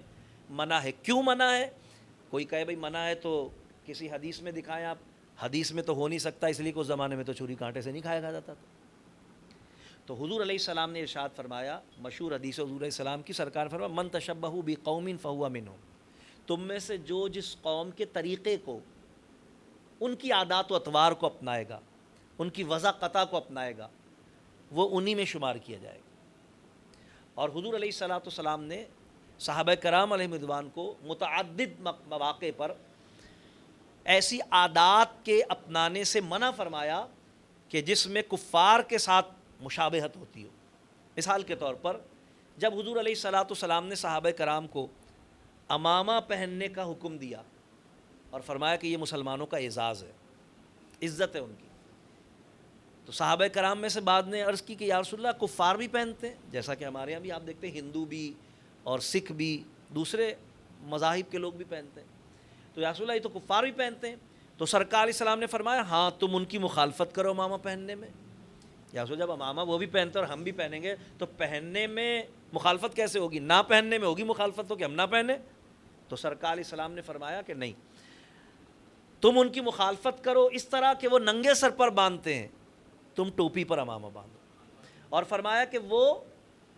Speaker 1: منع ہے۔ کیوں منع ہے؟ کوئی کہے بھئی منع ہے تو کسی حدیث میں دکھائیں آپ، حدیث میں تو ہو نہیں سکتا، اس لیے کہ اس زمانے میں تو چھری کانٹے سے نہیں کھایا جاتا تھا۔ تو حضور علیہ السلام نے ارشاد فرمایا، مشہور حدیث حضور علیہ السلام کی، سرکار فرمایا من تشبہ بقوم فہو منہم، تم میں سے جو جس قوم کے طریقے کو، ان کی عادات و اطوار کو اپنائے گا، ان کی وضع قطع کو اپنائے گا، وہ انہی میں شمار کیا جائے گا۔ اور حضور علیہ السلام نے صحابہ کرام علیہ رضوان کو متعدد مواقع پر ایسی عادات کے اپنانے سے منع فرمایا کہ جس میں کفار کے ساتھ مشابہت ہوتی ہو۔ مثال کے طور پر جب حضور علیہ السلام نے صحابہ کرام کو عمامہ پہننے کا حکم دیا اور فرمایا کہ یہ مسلمانوں کا اعزاز ہے، عزت ہے ان کی، تو صحابہ کرام میں سے بعد نے عرض کی کہ یا رسول اللہ کفار بھی پہنتے ہیں، جیسا کہ ہمارے یہاں بھی آپ دیکھتے ہیں ہندو بھی اور سکھ بھی، دوسرے مذاہب کے لوگ بھی پہنتے ہیں، تو یا رسول اللہ یہ تو کفار بھی پہنتے ہیں۔ تو سرکار علیہ السلام نے فرمایا ہاں تم ان کی مخالفت کرو عمامہ پہننے میں۔ یا رسول جب عمامہ وہ بھی پہنتے اور ہم بھی پہنیں گے تو پہننے میں مخالفت کیسے ہوگی؟ نہ پہننے میں ہوگی مخالفت، تو کہ ہم نہ پہنیں؟ تو سرکار علیہ السلام نے فرمایا کہ نہیں، تم ان کی مخالفت کرو اس طرح کہ وہ ننگے سر پر باندھتے ہیں، تم ٹوپی پر عمامہ باندھو۔ اور فرمایا کہ وہ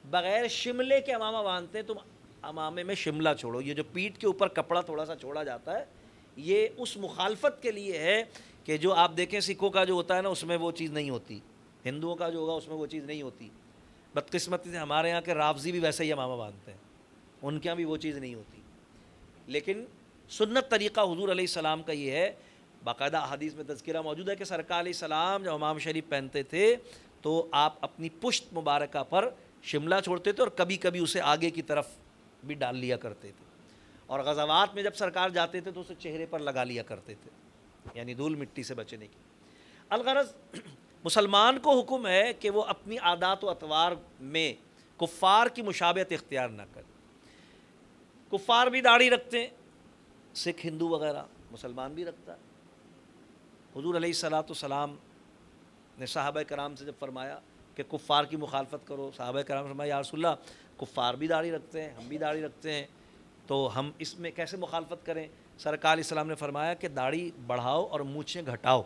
Speaker 1: بغیر شملے کے عمامہ باندھتے ہیں، تم عمامے میں شملہ چھوڑو۔ یہ جو پیٹھ کے اوپر کپڑا تھوڑا سا چھوڑا جاتا ہے، یہ اس مخالفت کے لیے ہے کہ جو آپ دیکھیں سکھوں کا جو ہوتا ہے نا اس میں وہ چیز نہیں ہوتی، ہندوؤں کا جو ہوگا اس میں وہ چیز نہیں ہوتی۔ بدقسمتی سے ہمارے یہاں کے رافضی بھی ویسے ہی عمامہ باندھتے ہیں، ان کے یہاں بھی وہ چیز نہیں ہوتی۔ لیکن سنت طریقہ حضور علیہ السلام کا یہ ہے، باقاعدہ حدیث میں تذکرہ موجود ہے کہ سرکار علیہ السلام جب عمامہ شریف پہنتے تھے تو آپ اپنی پشت مبارکہ پر شملہ چھوڑتے تھے اور کبھی کبھی اسے آگے کی طرف بھی ڈال لیا کرتے تھے، اور غزوات میں جب سرکار جاتے تھے تو اسے چہرے پر لگا لیا کرتے تھے، یعنی دھول مٹی سے بچنے کی۔ الغرض مسلمان کو حکم ہے کہ وہ اپنی عادات و اطوار میں کفار کی مشابہت اختیار نہ کرے۔ کفار بھی داڑھی رکھتے ہیں، سکھ ہندو وغیرہ، مسلمان بھی رکھتا ہے۔ حضور علیہ السلام نے صحابہ کرام سے جب فرمایا کہ کفار کی مخالفت کرو، صحابہ کرام نے فرمایا یا رسول اللہ کفار بھی داڑھی رکھتے ہیں، ہم بھی داڑھی رکھتے ہیں، تو ہم اس میں کیسے مخالفت کریں؟ سرکار علیہ السلام نے فرمایا کہ داڑھی بڑھاؤ اور مونچھیں گھٹاؤ،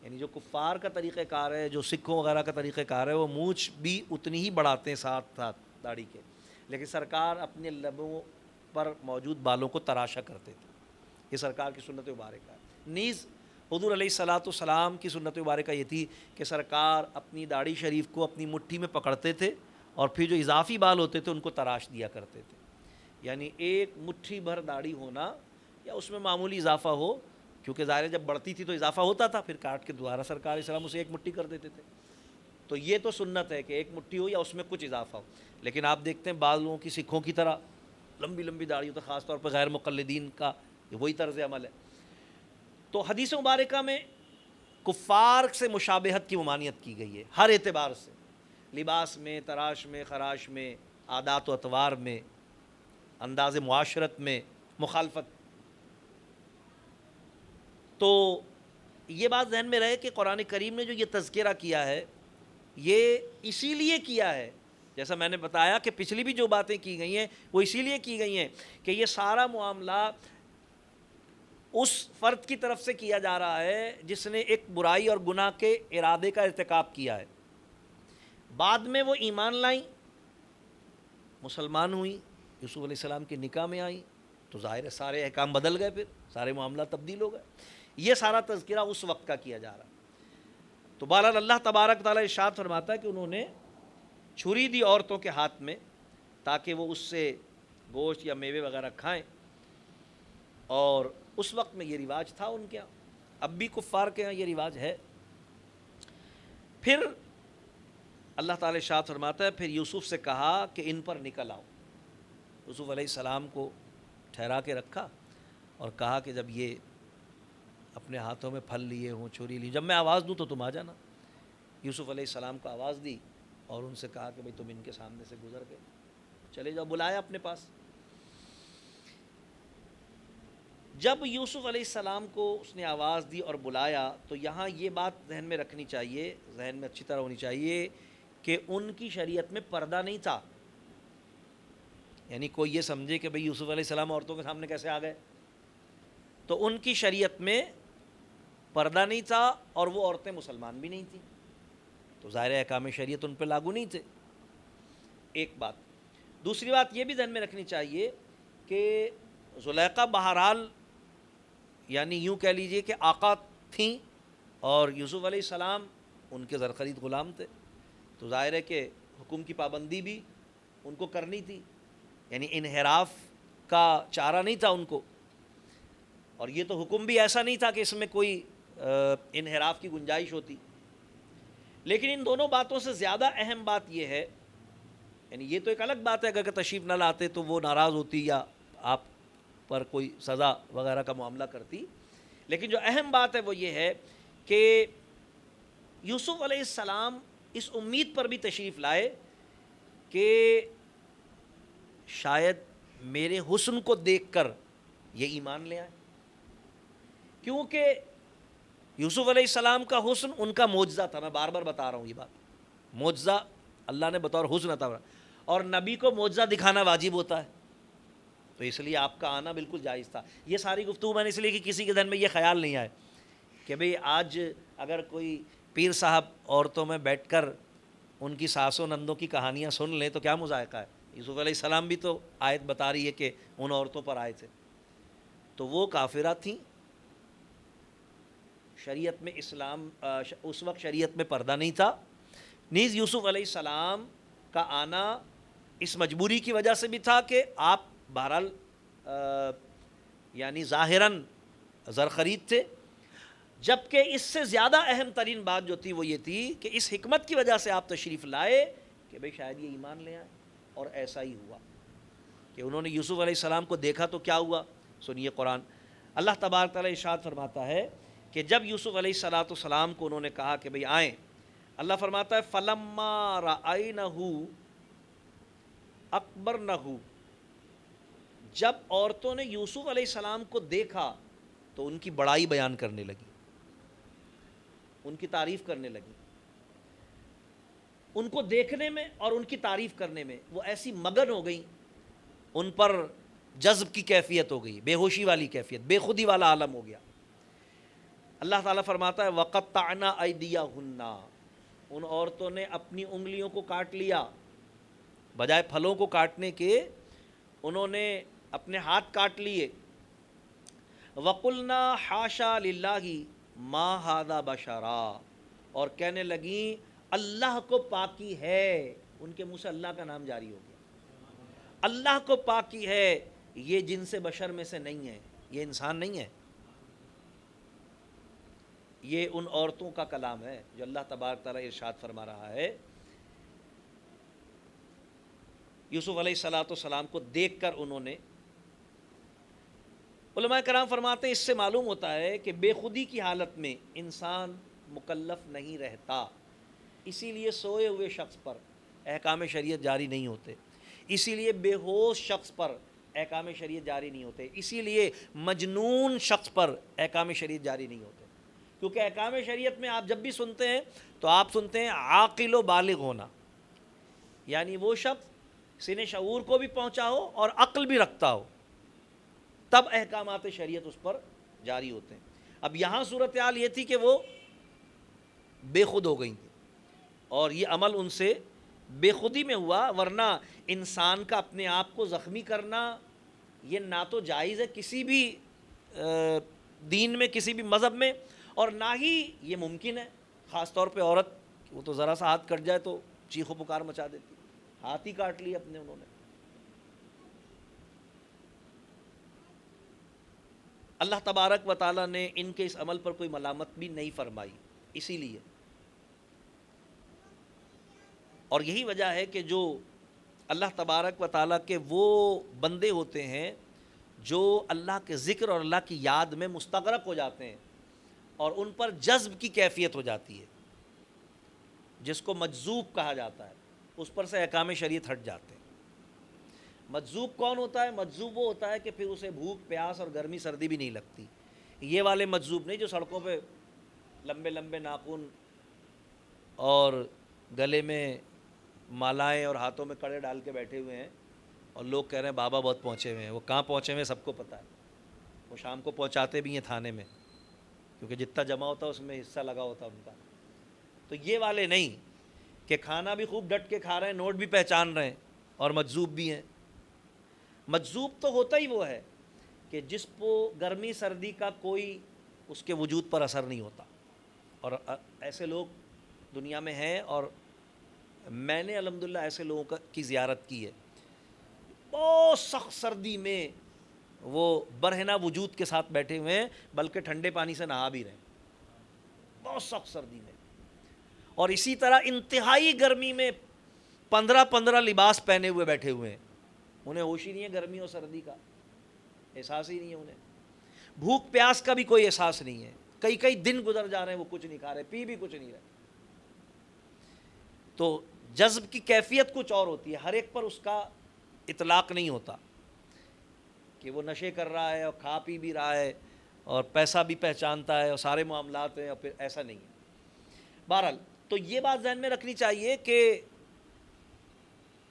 Speaker 1: یعنی جو کفار کا طریقہ کار ہے، جو سکھوں وغیرہ کا طریقہ کار ہے، وہ مونچھ بھی اتنی ہی بڑھاتے ہیں ساتھ ساتھ داڑھی کے، لیکن سرکار اپنے لبوں پر موجود بالوں کو تراشا کرتے تھے۔ یہ سرکار کی سنت مبارکہ ہے۔ نیز حضور علیہ الصلاۃ والسلام کی سنت مبارکہ یہ تھی کہ سرکار اپنی داڑھی شریف کو اپنی مٹھی میں پکڑتے تھے اور پھر جو اضافی بال ہوتے تھے ان کو تراش دیا کرتے تھے. یعنی ایک مٹھی بھر داڑھی ہونا یا اس میں معمولی اضافہ ہو، کیونکہ ظاہر جب بڑھتی تھی تو اضافہ ہوتا تھا، پھر کاٹ کے دوبارہ سرکار علیہ السلام اسے ایک مٹھی کر دیتے تھے. تو یہ تو سنت ہے کہ ایک مٹھی ہو یا اس میں کچھ اضافہ ہو. لیکن آپ دیکھتے ہیں بعض لوگوں کی سکھوں کی طرح لمبی لمبی داڑھی ہوتا ہے، خاص طور پہ غیر مقلدین کا وہی طرز عمل ہے. تو حدیث مبارکہ میں کفار سے مشابہت کی ممانعت کی گئی ہے ہر اعتبار سے، لباس میں، تراش میں، خراش میں، عادات و اطوار میں، انداز معاشرت میں مخالفت. تو یہ بات ذہن میں رہے کہ قرآن کریم نے جو یہ تذکرہ کیا ہے یہ اسی لیے کیا ہے، جیسا میں نے بتایا کہ پچھلی بھی جو باتیں کی گئی ہیں وہ اسی لیے کی گئی ہیں کہ یہ سارا معاملہ اس فرد کی طرف سے کیا جا رہا ہے جس نے ایک برائی اور گناہ کے ارادے کا ارتکاب کیا ہے. بعد میں وہ ایمان لائیں، مسلمان ہوئیں، یوسف علیہ السلام کے نکاح میں آئیں، تو ظاہر ہے سارے احکام بدل گئے، پھر سارے معاملہ تبدیل ہو گئے. یہ سارا تذکرہ اس وقت کا کیا جا رہا. تو بہرحال اللہ تبارک تعالیٰ ارشاد فرماتا ہے کہ انہوں نے چھری دی عورتوں کے ہاتھ میں تاکہ وہ اس سے گوشت یا میوے وغیرہ کھائیں، اور اس وقت میں یہ رواج تھا ان کے یہاں، اب بھی کفار کے یہاں یہ رواج ہے. پھر اللہ تعالیٰ ارشاد فرماتا ہے پھر یوسف سے کہا کہ ان پر نکل آؤ. یوسف علیہ السلام کو ٹھہرا کے رکھا اور کہا کہ جب یہ اپنے ہاتھوں میں پھل لیے ہوں، چھری لی، جب میں آواز دوں تو تم آ جانا. یوسف علیہ السلام کو آواز دی اور ان سے کہا کہ بھئی تم ان کے سامنے سے گزر گئے، چلے جاؤ. بلایا اپنے پاس. جب یوسف علیہ السلام کو اس نے آواز دی اور بلایا تو یہاں یہ بات ذہن میں رکھنی چاہیے، ذہن میں اچھی طرح ہونی چاہیے کہ ان کی شریعت میں پردہ نہیں تھا. یعنی کوئی یہ سمجھے کہ بھئی یوسف علیہ السلام عورتوں کے سامنے کیسے آ گئے، تو ان کی شریعت میں پردہ نہیں تھا اور وہ عورتیں مسلمان بھی نہیں تھیں، تو ظاہر احکام شریعت ان پہ لاگو نہیں تھے. ایک بات. دوسری بات یہ بھی ذہن میں رکھنی چاہیے کہ زلیخا بہرحال یعنی یوں کہہ لیجئے کہ آقا تھیں اور یوسف علیہ السلام ان کے زرخرید غلام تھے، تو ظاہر ہے کہ حکم کی پابندی بھی ان کو کرنی تھی، یعنی انحراف کا چارہ نہیں تھا ان کو. اور یہ تو حکم بھی ایسا نہیں تھا کہ اس میں کوئی انحراف کی گنجائش ہوتی. لیکن ان دونوں باتوں سے زیادہ اہم بات یہ ہے، یعنی یہ تو ایک الگ بات ہے اگر تشریف نہ لاتے تو وہ ناراض ہوتی یا آپ پر کوئی سزا وغیرہ کا معاملہ کرتی، لیکن جو اہم بات ہے وہ یہ ہے کہ یوسف علیہ السلام اس امید پر بھی تشریف لائے کہ شاید میرے حسن کو دیکھ کر یہ ایمان لے آئے، کیونکہ یوسف علیہ السلام کا حسن ان کا معجزہ تھا. میں بار بار بتا رہا ہوں یہ بات، معجزہ اللہ نے بطور حسن عطا فرمایا، اور نبی کو معجزہ دکھانا واجب ہوتا ہے، تو اس لیے آپ کا آنا بالکل جائز تھا. یہ ساری گفتگو میں نے اس لیے کہ کسی کے ذہن میں یہ خیال نہیں آئے کہ بھئی آج اگر کوئی پیر صاحب عورتوں میں بیٹھ کر ان کی ساسوں نندوں کی کہانیاں سن لیں تو کیا مذائقہ ہے. یوسف علیہ السلام بھی تو آیت بتا رہی ہے کہ ان عورتوں پر آئے تھے، تو وہ کافرہ تھیں. شریعت میں اسلام اس وقت شریعت میں پردہ نہیں تھا. نیز یوسف علیہ السلام کا آنا اس مجبوری کی وجہ سے بھی تھا کہ آپ بہرحال یعنی ظاہراً زرخرید تھے، جبکہ اس سے زیادہ اہم ترین بات جو تھی وہ یہ تھی کہ اس حکمت کی وجہ سے آپ تشریف لائے کہ بھئی شاید یہ ایمان لے آئیں. اور ایسا ہی ہوا کہ انہوں نے یوسف علیہ السلام کو دیکھا تو کیا ہوا، سنیے قرآن. اللہ تبارک تعالیٰ ارشاد فرماتا ہے کہ جب یوسف علیہ السلام کو انہوں نے کہا کہ بھئی آئیں، اللہ فرماتا ہے فَلَمَّا رَأَيْنَهُ أَكْبَرْنَهُ، جب عورتوں نے یوسف علیہ السلام کو دیکھا تو ان کی بڑائی بیان کرنے لگی، ان کی تعریف کرنے لگی. ان کو دیکھنے میں اور ان کی تعریف کرنے میں وہ ایسی مگن ہو گئیں، ان پر جذب کی کیفیت ہو گئی، بے ہوشی والی کیفیت، بے خودی والا عالم ہو گیا. اللہ تعالیٰ فرماتا ہے وَقَطَّعْنَا أَيْدِيَهُنَّ، ان عورتوں نے اپنی انگلیوں کو کاٹ لیا، بجائے پھلوں کو کاٹنے کے انہوں نے اپنے ہاتھ کاٹ لیے. وَقُلْنَا حَاشَا لِلَّهِ ما ھذا بشرا، اور کہنے لگیں اللہ کو پاکی ہے، ان کے منہ سے اللہ کا نام جاری ہو گیا، اللہ کو پاکی ہے، یہ جن سے بشر میں سے نہیں ہے، یہ انسان نہیں ہے، یہ ان عورتوں کا کلام ہے جو اللہ تبارک تعالیٰ ارشاد فرما رہا ہے۔ یوسف علیہ السلام کو دیکھ کر انہوں نے، علماء کرام فرماتے ہیں اس سے معلوم ہوتا ہے کہ بے خودی کی حالت میں انسان مکلف نہیں رہتا، اسی لیے سوئے ہوئے شخص پر احکام شریعت جاری نہیں ہوتے، اسی لیے بے ہوش شخص پر احکام شریعت جاری نہیں ہوتے، اسی لیے مجنون شخص پر احکام شریعت جاری نہیں ہوتے، کیونکہ احکام شریعت میں آپ جب بھی سنتے ہیں تو آپ سنتے ہیں عاقل و بالغ ہونا، یعنی وہ شخص سن شعور کو بھی پہنچا ہو اور عقل بھی رکھتا ہو، تب احکامات شریعت اس پر جاری ہوتے ہیں۔ اب یہاں صورتحال یہ تھی کہ وہ بے خود ہو گئی تھیں اور یہ عمل ان سے بے خودی میں ہوا، ورنہ انسان کا اپنے آپ کو زخمی کرنا یہ نہ تو جائز ہے کسی بھی دین میں، کسی بھی مذہب میں، اور نہ ہی یہ ممکن ہے، خاص طور پہ عورت، وہ تو ذرا سا ہاتھ کٹ جائے تو چیخ و پکار مچا دیتی، ہاتھ ہی کاٹ لیے اپنے انہوں نے۔ اللہ تبارک و تعالیٰ نے ان کے اس عمل پر کوئی ملامت بھی نہیں فرمائی، اسی لیے، اور یہی وجہ ہے کہ جو اللہ تبارک و تعالیٰ کے وہ بندے ہوتے ہیں جو اللہ کے ذکر اور اللہ کی یاد میں مستغرق ہو جاتے ہیں اور ان پر جذب کی کیفیت ہو جاتی ہے، جس کو مجذوب کہا جاتا ہے، اس پر سے احکام شریعت ہٹ جاتے ہیں۔ مجذوب کون ہوتا ہے؟ مجذوب وہ ہوتا ہے کہ پھر اسے بھوک پیاس اور گرمی سردی بھی نہیں لگتی، یہ والے مجذوب نہیں جو سڑکوں پہ لمبے لمبے ناخن اور گلے میں مالائیں اور ہاتھوں میں کڑے ڈال کے بیٹھے ہوئے ہیں اور لوگ کہہ رہے ہیں بابا بہت پہنچے ہوئے ہیں۔ وہ کہاں پہنچے ہوئے ہیں سب کو پتہ ہے، وہ شام کو پہنچاتے بھی ہیں تھانے میں، کیونکہ جتنا جمع ہوتا ہے اس میں حصہ لگا ہوتا ہے ان کا۔ تو یہ والے نہیں کہ کھانا بھی خوب ڈٹ کے کھا رہے ہیں، نوٹ بھی پہچان رہے ہیں اور مجذوب بھی ہیں۔ مجذوب تو ہوتا ہی وہ ہے کہ جس کو گرمی سردی کا کوئی اس کے وجود پر اثر نہیں ہوتا، اور ایسے لوگ دنیا میں ہیں، اور میں نے الحمدللہ ایسے لوگوں کی زیارت کی ہے، بہت سخت سردی میں وہ برہنہ وجود کے ساتھ بیٹھے ہوئے ہیں، بلکہ ٹھنڈے پانی سے نہا بھی رہے ہیں، بہت سخت سردی میں، اور اسی طرح انتہائی گرمی میں 15 لباس پہنے ہوئے بیٹھے ہوئے ہیں، انہیں ہوش ہی نہیں ہے گرمی اور سردی کا، احساس ہی نہیں ہے انہیں، بھوک پیاس کا بھی کوئی احساس نہیں ہے، کئی دن گزر جا رہے ہیں وہ کچھ نہیں کھا رہے، پی بھی کچھ نہیں رہے۔ تو جذب کی کیفیت کچھ اور ہوتی ہے، ہر ایک پر اس کا اطلاق نہیں ہوتا کہ وہ نشے کر رہا ہے اور کھا پی بھی رہا ہے اور پیسہ بھی پہچانتا ہے اور سارے معاملات ہیں، اور پھر ایسا نہیں ہے۔ بہرحال تو یہ بات ذہن میں رکھنی چاہیے کہ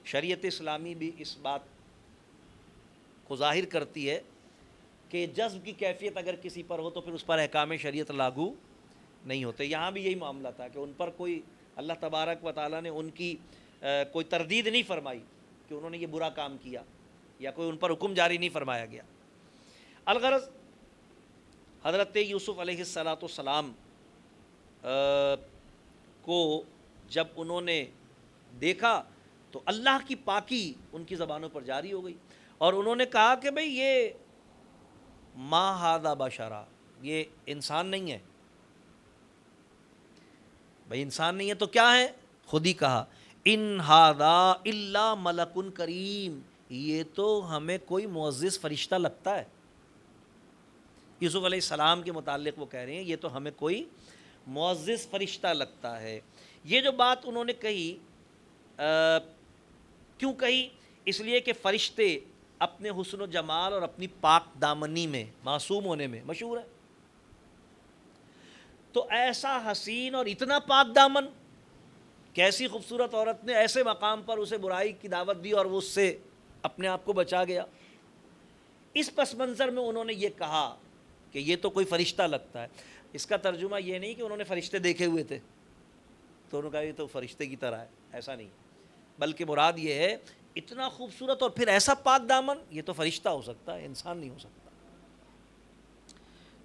Speaker 1: شریعت اسلامی بھی اس بات کو ظاہر کرتی ہے کہ جذب کی کیفیت اگر کسی پر ہو تو پھر اس پر احکام شریعت لاگو نہیں ہوتے۔ یہاں بھی یہی معاملہ تھا کہ ان پر کوئی، اللہ تبارک و تعالیٰ نے ان کی کوئی تردید نہیں فرمائی کہ انہوں نے یہ برا کام کیا، یا کوئی ان پر حکم جاری نہیں فرمایا گیا۔ الغرض حضرت یوسف علیہ السلام کو جب انہوں نے دیکھا تو اللہ کی پاکی ان کی زبانوں پر جاری ہو گئی، اور انہوں نے کہا کہ بھئی یہ ما ھذا بشرا، یہ انسان نہیں ہے۔ بھئی انسان نہیں ہے تو کیا ہے؟ خود ہی کہا ان ھذا الا ملک کریم، یہ تو ہمیں کوئی معزز فرشتہ لگتا ہے۔ یوسف علیہ السلام کے متعلق وہ کہہ رہے ہیں یہ تو ہمیں کوئی معزز فرشتہ لگتا ہے۔ یہ جو بات انہوں نے کہی، کیوں کہی؟ اس لیے کہ فرشتے اپنے حسن و جمال اور اپنی پاک دامنی میں، معصوم ہونے میں مشہور ہے، تو ایسا حسین اور اتنا پاک دامن، کیسی خوبصورت عورت نے ایسے مقام پر اسے برائی کی دعوت دی اور وہ اس سے اپنے آپ کو بچا گیا۔ اس پس منظر میں انہوں نے یہ کہا کہ یہ تو کوئی فرشتہ لگتا ہے۔ اس کا ترجمہ یہ نہیں کہ انہوں نے فرشتے دیکھے ہوئے تھے تو انہوں نے کہا یہ تو فرشتے کی طرح ہے، ایسا نہیں، بلکہ مراد یہ ہے اتنا خوبصورت اور پھر ایسا پاک دامن، یہ تو فرشتہ ہو سکتا ہے، انسان نہیں ہو سکتا۔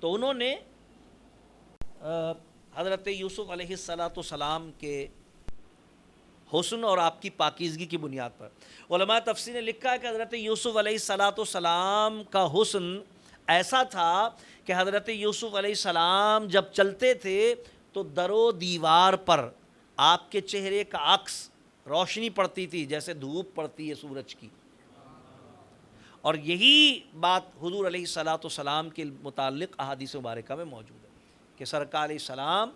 Speaker 1: تو انہوں نے حضرت یوسف علیہ السلام کے حسن اور آپ کی پاکیزگی کی بنیاد پر علماء تفسیر نے لکھا ہے کہ حضرت یوسف علیہ السلام کا حسن ایسا تھا کہ حضرت یوسف علیہ السلام جب چلتے تھے تو در و دیوار پر آپ کے چہرے کا عکس روشنی پڑتی تھی جیسے دھوپ پڑتی ہے سورج کی. اور یہی بات حضور علیہ السلام کے متعلق احادیث مبارکہ میں موجود ہے کہ سرکار علیہ السلام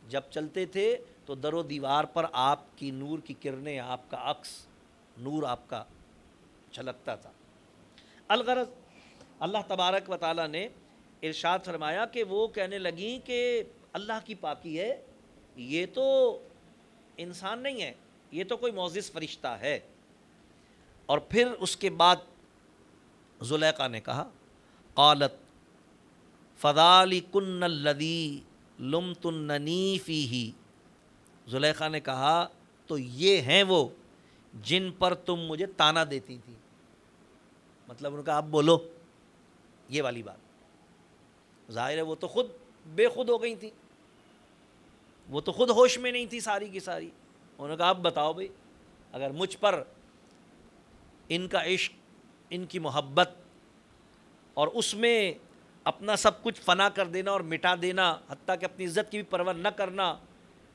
Speaker 1: جب چلتے تھے تو در و دیوار پر آپ کی نور کی کرنیں، آپ کا عکس، نور آپ کا جھلکتا تھا. الغرض اللہ تبارک و تعالیٰ نے ارشاد فرمایا کہ وہ کہنے لگیں کہ اللہ کی پاکی ہے، یہ تو انسان نہیں ہے، یہ تو کوئی معزز فرشتہ ہے. اور پھر اس کے بعد زلیخا نے کہا قالت فذالکن الذی لمتننی فیہ، زلیخا نے کہا تو یہ ہیں وہ جن پر تم مجھے تانا دیتی تھی. مطلب ان کا آپ بولو یہ والی بات. ظاہر ہے وہ تو خود بے خود ہو گئی تھی، وہ تو خود ہوش میں نہیں تھی ساری کی ساری. انہوں نے کہا آپ بتاؤ بھئی، اگر مجھ پر ان کا عشق، ان کی محبت اور اس میں اپنا سب کچھ فنا کر دینا اور مٹا دینا، حتیٰ کہ اپنی عزت کی بھی پرواہ نہ کرنا،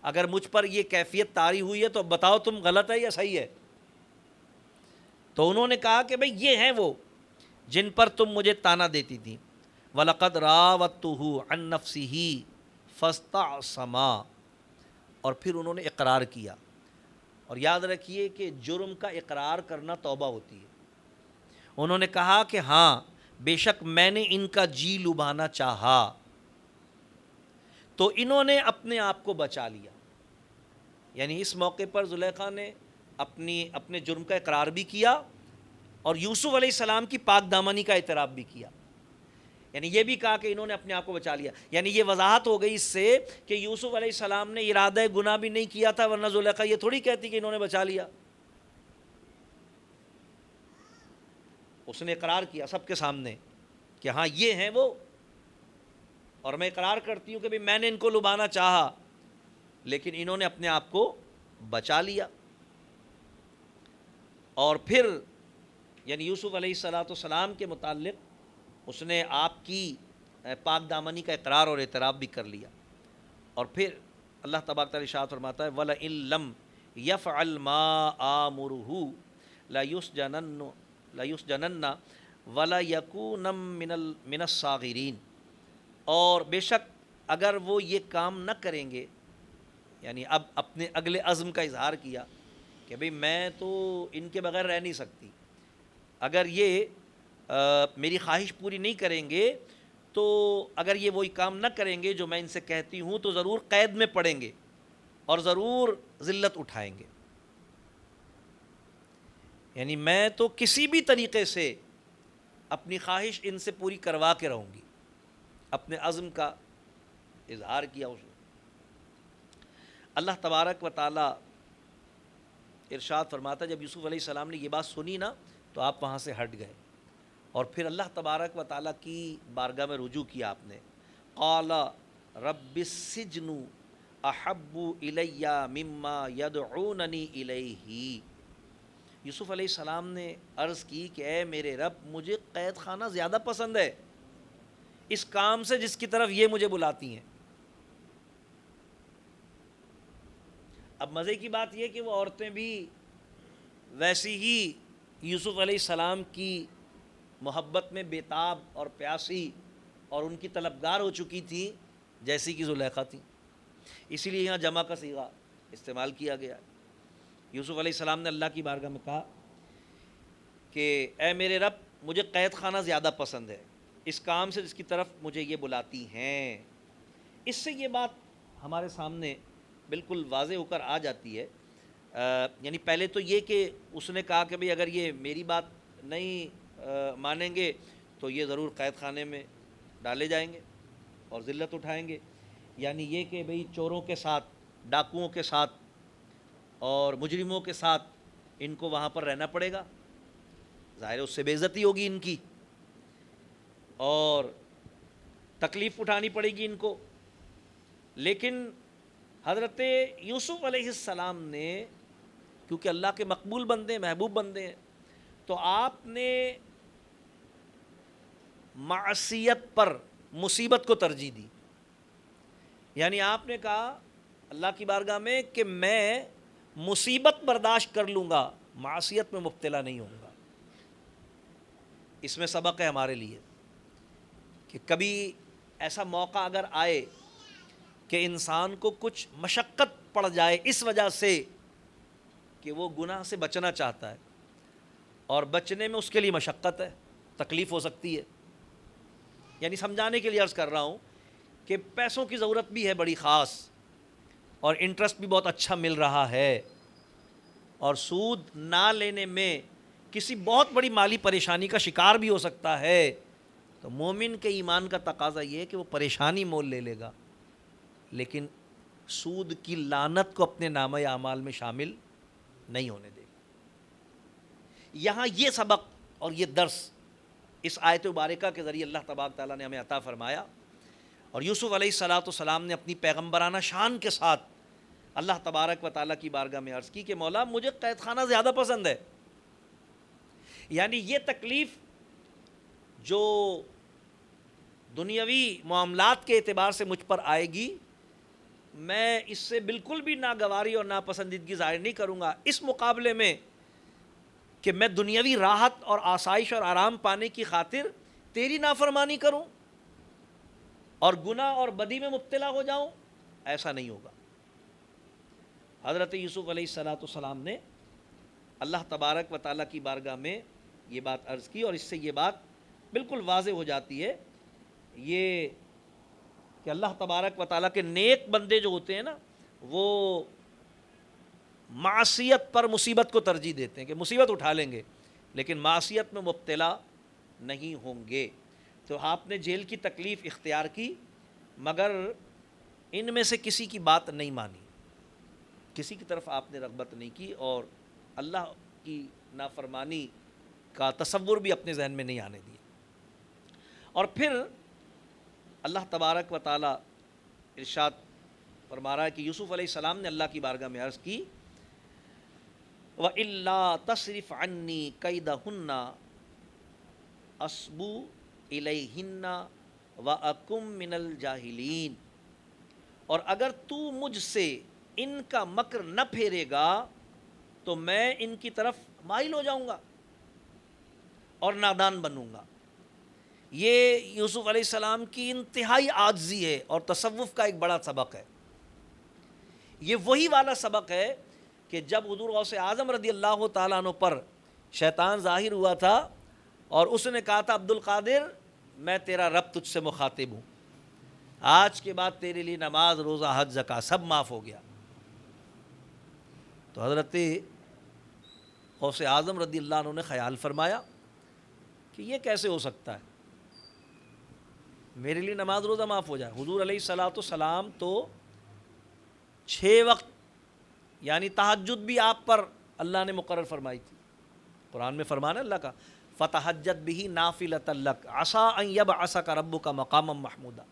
Speaker 1: اگر مجھ پر یہ کیفیت طاری ہوئی ہے تو بتاؤ تم غلط ہے یا صحیح ہے. تو انہوں نے کہا کہ بھئی یہ ہیں وہ جن پر تم مجھے تانا دیتی تھی. وَلَقَدْ رَاوَدتُّهُ عَن نَفْسِهِ فَاسْتَعْصَمَا، اور پھر انہوں نے اقرار کیا. اور یاد رکھیے کہ جرم کا اقرار کرنا توبہ ہوتی ہے. انہوں نے کہا کہ ہاں بے شک میں نے ان کا جی لبھانا چاہا، تو انہوں نے اپنے آپ کو بچا لیا. یعنی اس موقع پر زلیخا نے اپنے جرم کا اقرار بھی کیا اور یوسف علیہ السلام کی پاک دامنی کا اعتراف بھی کیا. یعنی یہ بھی کہا کہ انہوں نے اپنے آپ کو بچا لیا. یعنی یہ وضاحت ہو گئی اس سے کہ یوسف علیہ السلام نے ارادہ گناہ بھی نہیں کیا تھا، ورنہ زلیخا یہ تھوڑی کہتی کہ انہوں نے بچا لیا. اس نے اقرار کیا سب کے سامنے کہ ہاں یہ ہیں وہ، اور میں اقرار کرتی ہوں کہ بھی میں نے ان کو لبھانا چاہا لیکن انہوں نے اپنے آپ کو بچا لیا. اور پھر یعنی یوسف علیہ السلام کے متعلق اس نے آپ کی پاک دامنی کا اقرار اور اعتراف بھی کر لیا. اور پھر اللہ تبارک تعالیٰ ارشاد فرماتا ہے وَلَئِن لَّمْ يَفْعَلْ مَا آمُرُهُ لَيُسْجَنَنَّ وَلَيَكُونًا مِّنَ الصَّاغِرِينَ، اور بے شک اگر وہ یہ کام نہ کریں گے، یعنی اب اپنے اگلے عزم کا اظہار کیا کہ بھئی میں تو ان کے بغیر رہ نہیں سکتی، اگر یہ میری خواہش پوری نہیں کریں گے تو اگر یہ وہی کام نہ کریں گے جو میں ان سے کہتی ہوں تو ضرور قید میں پڑیں گے اور ضرور ذلت اٹھائیں گے. یعنی میں تو کسی بھی طریقے سے اپنی خواہش ان سے پوری کروا کے رہوں گی. اپنے عزم کا اظہار کیا اس نے. اللہ تبارک و تعالیٰ ارشاد فرماتا جب یوسف علیہ السلام نے یہ بات سنی نا تو آپ وہاں سے ہٹ گئے اور پھر اللہ تبارک و تعالیٰ کی بارگاہ میں رجوع کیا آپ نے. قال رب السجن احب الی مما یدعوننی الیہ، یوسف علیہ السلام نے عرض کی کہ اے میرے رب مجھے قید خانہ زیادہ پسند ہے اس کام سے جس کی طرف یہ مجھے بلاتی ہیں. اب مزے کی بات یہ کہ وہ عورتیں بھی ویسی ہی یوسف علیہ السلام کی محبت میں بےتاب اور پیاسی اور ان کی طلبگار ہو چکی تھیں جیسی کہ زلیخا تھیں. اسی لیے یہاں جمع کا صیغہ استعمال کیا گیا. یوسف علیہ السلام نے اللہ کی بارگاہ میں کہا کہ اے میرے رب مجھے قید خانہ زیادہ پسند ہے اس کام سے جس کی طرف مجھے یہ بلاتی ہیں. اس سے یہ بات ہمارے سامنے بالکل واضح ہو کر آ جاتی ہے. یعنی پہلے تو یہ کہ اس نے کہا کہ بھئی اگر یہ میری بات نہیں مانیں گے تو یہ ضرور قید خانے میں ڈالے جائیں گے اور ذلت اٹھائیں گے. یعنی یہ کہ بھئی چوروں کے ساتھ، ڈاکوؤں کے ساتھ اور مجرموں کے ساتھ ان کو وہاں پر رہنا پڑے گا. ظاہر ہے اس سے بے عزتی ہوگی ان کی اور تکلیف اٹھانی پڑے گی ان کو. لیکن حضرت یوسف علیہ السلام نے، کیونکہ اللہ کے مقبول بندے ہیں، محبوب بندے ہیں، تو آپ نے معصیت پر مصیبت کو ترجیح دی. یعنی آپ نے کہا اللہ کی بارگاہ میں کہ میں مصیبت برداشت کر لوں گا، معصیت میں مبتلا نہیں ہوں گا. اس میں سبق ہے ہمارے لیے کہ کبھی ایسا موقع اگر آئے کہ انسان کو کچھ مشقت پڑ جائے اس وجہ سے کہ وہ گناہ سے بچنا چاہتا ہے، اور بچنے میں اس کے لیے مشقت ہے، تکلیف ہو سکتی ہے. یعنی سمجھانے کے لیے عرض کر رہا ہوں کہ پیسوں کی ضرورت بھی ہے بڑی خاص، اور انٹرسٹ بھی بہت اچھا مل رہا ہے، اور سود نہ لینے میں کسی بہت بڑی مالی پریشانی کا شکار بھی ہو سکتا ہے. تو مومن کے ایمان کا تقاضا یہ ہے کہ وہ پریشانی مول لے لے گا، لیکن سود کی لعنت کو اپنے نامہ اعمال میں شامل نہیں ہونے دے گا. یہاں یہ سبق اور یہ درس اس آیت مبارکہ کے ذریعے اللہ تبارک تعالیٰ نے ہمیں عطا فرمایا. اور یوسف علیہ السلام نے اپنی پیغمبرانہ شان کے ساتھ اللہ تبارک و تعالیٰ کی بارگاہ میں عرض کی کہ مولا مجھے قید خانہ زیادہ پسند ہے. یعنی یہ تکلیف جو دنیاوی معاملات کے اعتبار سے مجھ پر آئے گی، میں اس سے بالکل بھی ناگواری اور ناپسندیدگی ظاہر نہیں کروں گا، اس مقابلے میں کہ میں دنیاوی راحت اور آسائش اور آرام پانے کی خاطر تیری نافرمانی کروں اور گناہ اور بدی میں مبتلا ہو جاؤں، ایسا نہیں ہوگا. حضرت یوسف علیہ السلام نے اللہ تبارک و تعالیٰ کی بارگاہ میں یہ بات عرض کی، اور اس سے یہ بات بالکل واضح ہو جاتی ہے یہ کہ اللہ تبارک و تعالیٰ کے نیک بندے جو ہوتے ہیں نا، وہ معصیت پر مصیبت کو ترجیح دیتے ہیں کہ مصیبت اٹھا لیں گے لیکن معصیت میں مبتلا نہیں ہوں گے. تو آپ نے جیل کی تکلیف اختیار کی، مگر ان میں سے کسی کی بات نہیں مانی، کسی کی طرف آپ نے رغبت نہیں کی، اور اللہ کی نافرمانی کا تصور بھی اپنے ذہن میں نہیں آنے دیا. اور پھر اللہ تبارک و تعالیٰ ارشاد فرما رہا ہے کہ یوسف علیہ السلام نے اللہ کی بارگاہ میں عرض کی وَإِلَّا تَصْرِفْ عَنِّي كَيْدَهُنَّ أَصْبُ إِلَيْهِنَّ وَأَكُمْ مِنَ الْجَاهِلِينَ. اور اگر تو مجھ سے ان کا مکر نہ پھیرے گا تو میں ان کی طرف مائل ہو جاؤں گا اور نادان بنوں گا. یہ یوسف علیہ السلام کی انتہائی عاجزی ہے اور تصوف کا ایک بڑا سبق ہے. یہ وہی والا سبق ہے کہ جب حضور غوث اعظم رضی اللہ تعالیٰ عنہ پر شیطان ظاہر ہوا تھا اور اس نے کہا تھا عبد القادر میں تیرا رب تجھ سے مخاطب ہوں، آج کے بعد تیرے لیے نماز روزہ حج زکوٰۃ سب معاف ہو گیا. تو حضرت غوث اعظم رضی اللہ عنہ نے خیال فرمایا کہ یہ کیسے ہو سکتا ہے، میرے لیے نماز روزہ معاف ہو جائے. حضور علیہ السلام تو 6 وقت یعنی تہجد بھی آپ پر اللہ نے مقرر فرمائی تھی. قرآن میں فرمانا اللہ کا فَتَہَجَّدْ بِهِ نَافِلَةً لَكَ عَسَىٰ أَن يَبْعَثَكَ رَبُّكَ مَقَامًا مَحْمُودًا.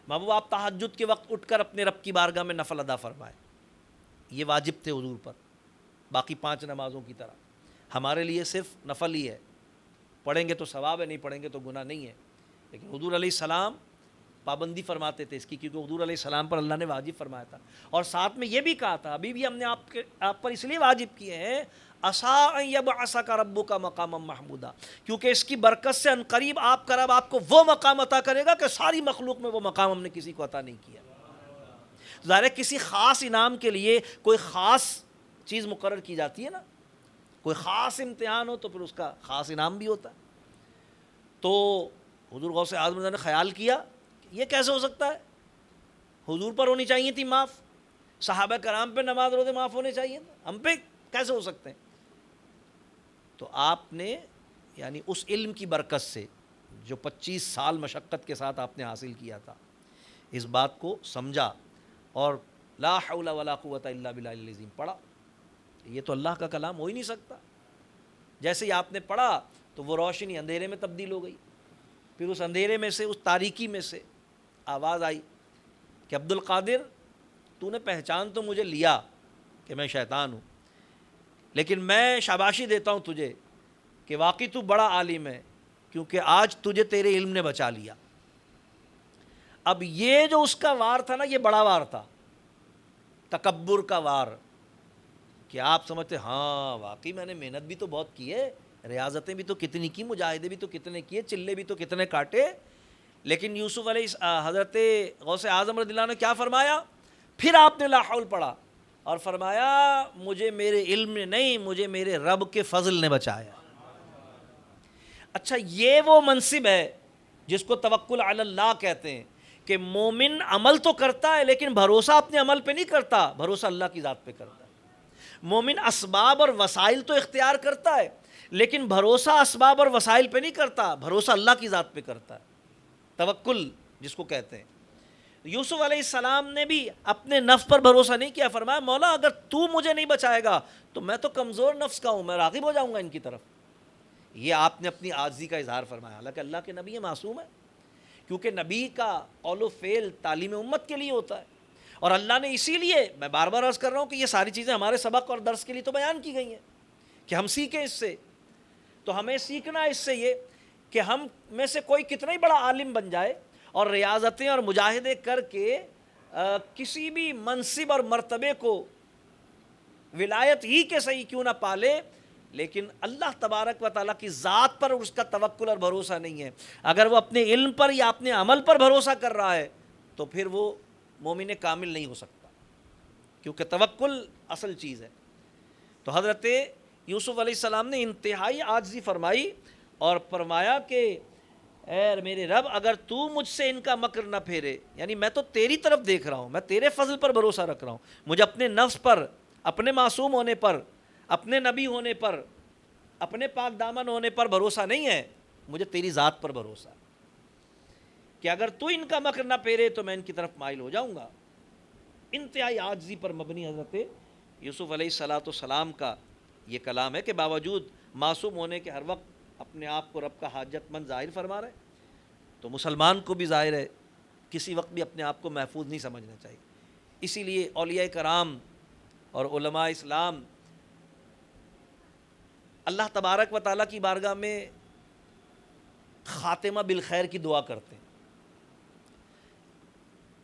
Speaker 1: محبوب آپ تہجد کے وقت اٹھ کر اپنے رب کی بارگاہ میں نفل ادا فرمائے. یہ واجب تھے حضور پر باقی 5 نمازوں کی طرح. ہمارے لیے صرف نفل ہی ہے، پڑھیں گے تو ثواب ہے، نہیں پڑھیں گے تو گناہ نہیں ہے. لیکن حضور علیہ السلام پابندی فرماتے تھے اس کی، کیونکہ حضور علیہ السلام پر اللہ نے واجب فرمایا تھا. اور ساتھ میں یہ بھی کہا تھا ابھی بھی ہم نے آپ پر اس لیے واجب کیے ہیں عَسَىٰ أَن يَبْعَثَكَ رَبُّكَ مَقَامًا مَحْمُودًا، کیونکہ اس کی برکت سے ان قریب آپ کا رب آپ کو وہ مقام عطا کرے گا کہ ساری مخلوق میں وہ مقام ہم نے کسی کو عطا نہیں کیا. ظاہر ہے کسی خاص انعام کے لیے کوئی خاص چیز مقرر کی جاتی ہے نا، کوئی خاص امتحان ہو تو پھر اس کا خاص انعام بھی ہوتا ہے. تو حضور غوث اعظم نے خیال کیا یہ کیسے ہو سکتا ہے، حضور پر ہونی چاہیے تھی معاف، صحابہ کرام پہ نماز روزے معاف ہونے چاہیے تھے، ہم پہ کیسے ہو سکتے ہیں. تو آپ نے یعنی اس علم کی برکت سے جو 25 سال مشقت کے ساتھ آپ نے حاصل کیا تھا، اس بات کو سمجھا اور لا حول ولا قوت الا باللہ العظیم پڑھا. یہ تو اللہ کا کلام ہو ہی نہیں سکتا. جیسے ہی آپ نے پڑھا تو وہ روشنی اندھیرے میں تبدیل ہو گئی، پھر اس اندھیرے میں سے اس تاریکی میں سے آواز آئی کہ عبد القادر تو نے پہچان تو مجھے لیا کہ میں شیطان ہوں، لیکن میں شاباشی دیتا ہوں تجھے کہ واقعی تو بڑا عالم ہے، کیونکہ آج تجھے تیرے علم نے بچا لیا۔ اب یہ جو اس کا وار تھا نا، یہ بڑا وار تھا، تکبر کا وار، کہ آپ سمجھتے ہاں واقعی میں نے محنت بھی تو بہت کی ہے، ریاضتیں بھی تو کتنی کی، مجاہدے بھی تو کتنے کیے، چلے بھی تو کتنے کاٹے، لیکن یوسف علیہ حضرت غوث اعظم رضی اللہ عنہ نے کیا فرمایا؟ پھر آپ نے لا حول پڑھا اور فرمایا مجھے میرے علم نے نہیں، مجھے میرے رب کے فضل نے بچایا۔ اچھا، یہ وہ منصب ہے جس کو توکل علی اللہ کہتے ہیں، کہ مومن عمل تو کرتا ہے لیکن بھروسہ اپنے عمل پہ نہیں کرتا، بھروسہ اللہ کی ذات پہ کرتا ہے۔ مومن اسباب اور وسائل تو اختیار کرتا ہے لیکن بھروسہ اسباب اور وسائل پہ نہیں کرتا، بھروسہ اللہ کی ذات پہ کرتا ہے، توکل جس کو کہتے ہیں۔ یوسف علیہ السلام نے بھی اپنے نفس پر بھروسہ نہیں کیا، فرمایا مولا اگر تو مجھے نہیں بچائے گا تو میں تو کمزور نفس کا ہوں، میں راغب ہو جاؤں گا ان کی طرف۔ یہ آپ نے اپنی عاجزی کا اظہار فرمایا، حالانکہ اللہ کے نبی معصوم ہے، کیونکہ نبی کا قول و فعل تعلیم امت کے لیے ہوتا ہے، اور اللہ نے اسی لیے، میں بار بار عرض کر رہا ہوں کہ یہ ساری چیزیں ہمارے سبق اور درس کے لیے تو بیان کی گئی ہیں کہ ہم سیکھیں اس سے۔ تو ہمیں سیکھنا اس سے یہ کہ ہم میں سے کوئی کتنا ہی بڑا عالم بن جائے اور ریاضتیں اور مجاہدے کر کے کسی بھی منصب اور مرتبے کو ولایت ہی کے صحیح کیوں نہ پالے، لیکن اللہ تبارک و تعالیٰ کی ذات پر اس کا توکل اور بھروسہ نہیں ہے، اگر وہ اپنے علم پر یا اپنے عمل پر بھروسہ کر رہا ہے تو پھر وہ مومن کامل نہیں ہو سکتا، کیونکہ توکل اصل چیز ہے۔ تو حضرت یوسف علیہ السلام نے انتہائی عاجزی فرمائی اور فرمایا کہ اے میرے رب اگر تو مجھ سے ان کا مکر نہ پھیرے، یعنی میں تو تیری طرف دیکھ رہا ہوں، میں تیرے فضل پر بھروسہ رکھ رہا ہوں، مجھے اپنے نفس پر، اپنے معصوم ہونے پر، اپنے نبی ہونے پر، اپنے پاک دامن ہونے پر بھروسہ نہیں ہے، مجھے تیری ذات پر بھروسہ ہے کہ اگر تو ان کا مکر نہ پھیرے تو میں ان کی طرف مائل ہو جاؤں گا۔ انتہائی عاجزی پر مبنی حضرت یوسف علیہ السلام کا یہ کلام ہے کہ باوجود معصوم ہونے کے ہر وقت اپنے آپ کو رب کا حاجت مند ظاہر فرما رہے، تو مسلمان کو بھی ظاہر ہے کسی وقت بھی اپنے آپ کو محفوظ نہیں سمجھنا چاہیے۔ اسی لیے اولیاء کرام اور علماء اسلام اللہ تبارک و تعالیٰ کی بارگاہ میں خاتمہ بالخیر کی دعا کرتے ہیں،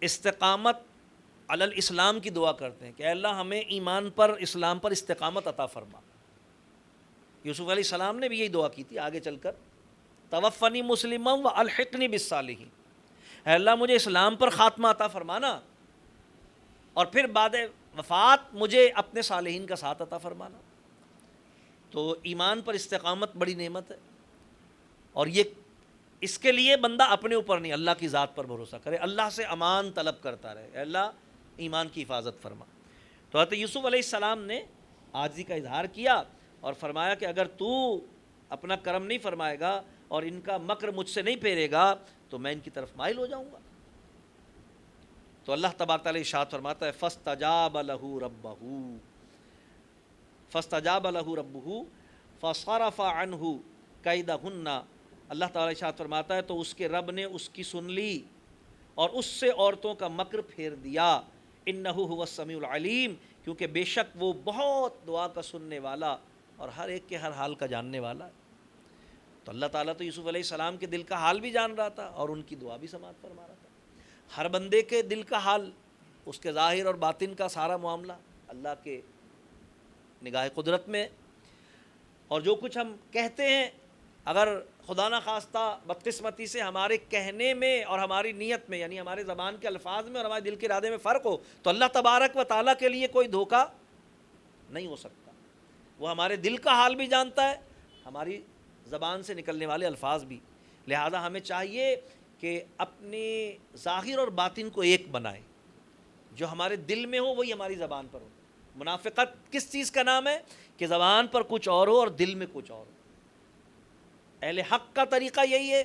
Speaker 1: استقامت علی الاسلام کی دعا کرتے ہیں کہ اے اللہ ہمیں ایمان پر، اسلام پر استقامت عطا فرما۔ یوسف علیہ السلام نے بھی یہی دعا کی تھی آگے چل کر، توفنی مسلما والحقنی بالصالحین، اے اللہ مجھے اسلام پر خاتمہ عطا فرمانا اور پھر بعد وفات مجھے اپنے صالحین کا ساتھ عطا فرمانا۔ تو ایمان پر استقامت بڑی نعمت ہے، اور یہ اس کے لیے بندہ اپنے اوپر نہیں، اللہ کی ذات پر بھروسہ کرے، اللہ سے امان طلب کرتا رہے، اے اللہ ایمان کی حفاظت فرما۔ تو حضرت یوسف علیہ السلام نے عاجزی کا اظہار کیا اور فرمایا کہ اگر تو اپنا کرم نہیں فرمائے گا اور ان کا مکر مجھ سے نہیں پھیرے گا تو میں ان کی طرف مائل ہو جاؤں گا۔ تو اللہ تبارک تعالیٰ ارشاد فرماتا ہے فاستجاب له ربه فاستجاب له ربه فصرف عنه کیدہن، اللہ تعالیٰ ارشاد فرماتا ہے تو اس کے رب نے اس کی سن لی اور اس سے عورتوں کا مکر پھیر دیا، انہ هو السمیع العلیم، کیونکہ بے شک وہ بہت دعا کا سننے والا اور ہر ایک کے ہر حال کا جاننے والا ہے۔ تو اللہ تعالیٰ تو یوسف علیہ السلام کے دل کا حال بھی جان رہا تھا اور ان کی دعا بھی سماعت فرما رہا تھا۔ ہر بندے کے دل کا حال، اس کے ظاہر اور باطن کا سارا معاملہ اللہ کے نگاہ قدرت میں، اور جو کچھ ہم کہتے ہیں اگر خدا نہ خواستہ بدقسمتی سے ہمارے کہنے میں اور ہماری نیت میں، یعنی ہمارے زبان کے الفاظ میں اور ہمارے دل کے ارادے میں فرق ہو، تو اللہ تبارک و تعالیٰ کے لیے کوئی دھوکہ نہیں ہو سکتا۔ وہ ہمارے دل کا حال بھی جانتا ہے، ہماری زبان سے نکلنے والے الفاظ بھی، لہذا ہمیں چاہیے کہ اپنے ظاہر اور باطن کو ایک بنائیں، جو ہمارے دل میں ہو وہی ہماری زبان پر ہو۔ منافقت کس چیز کا نام ہے؟ کہ زبان پر کچھ اور ہو اور دل میں کچھ اور ہو۔ اہل حق کا طریقہ یہی ہے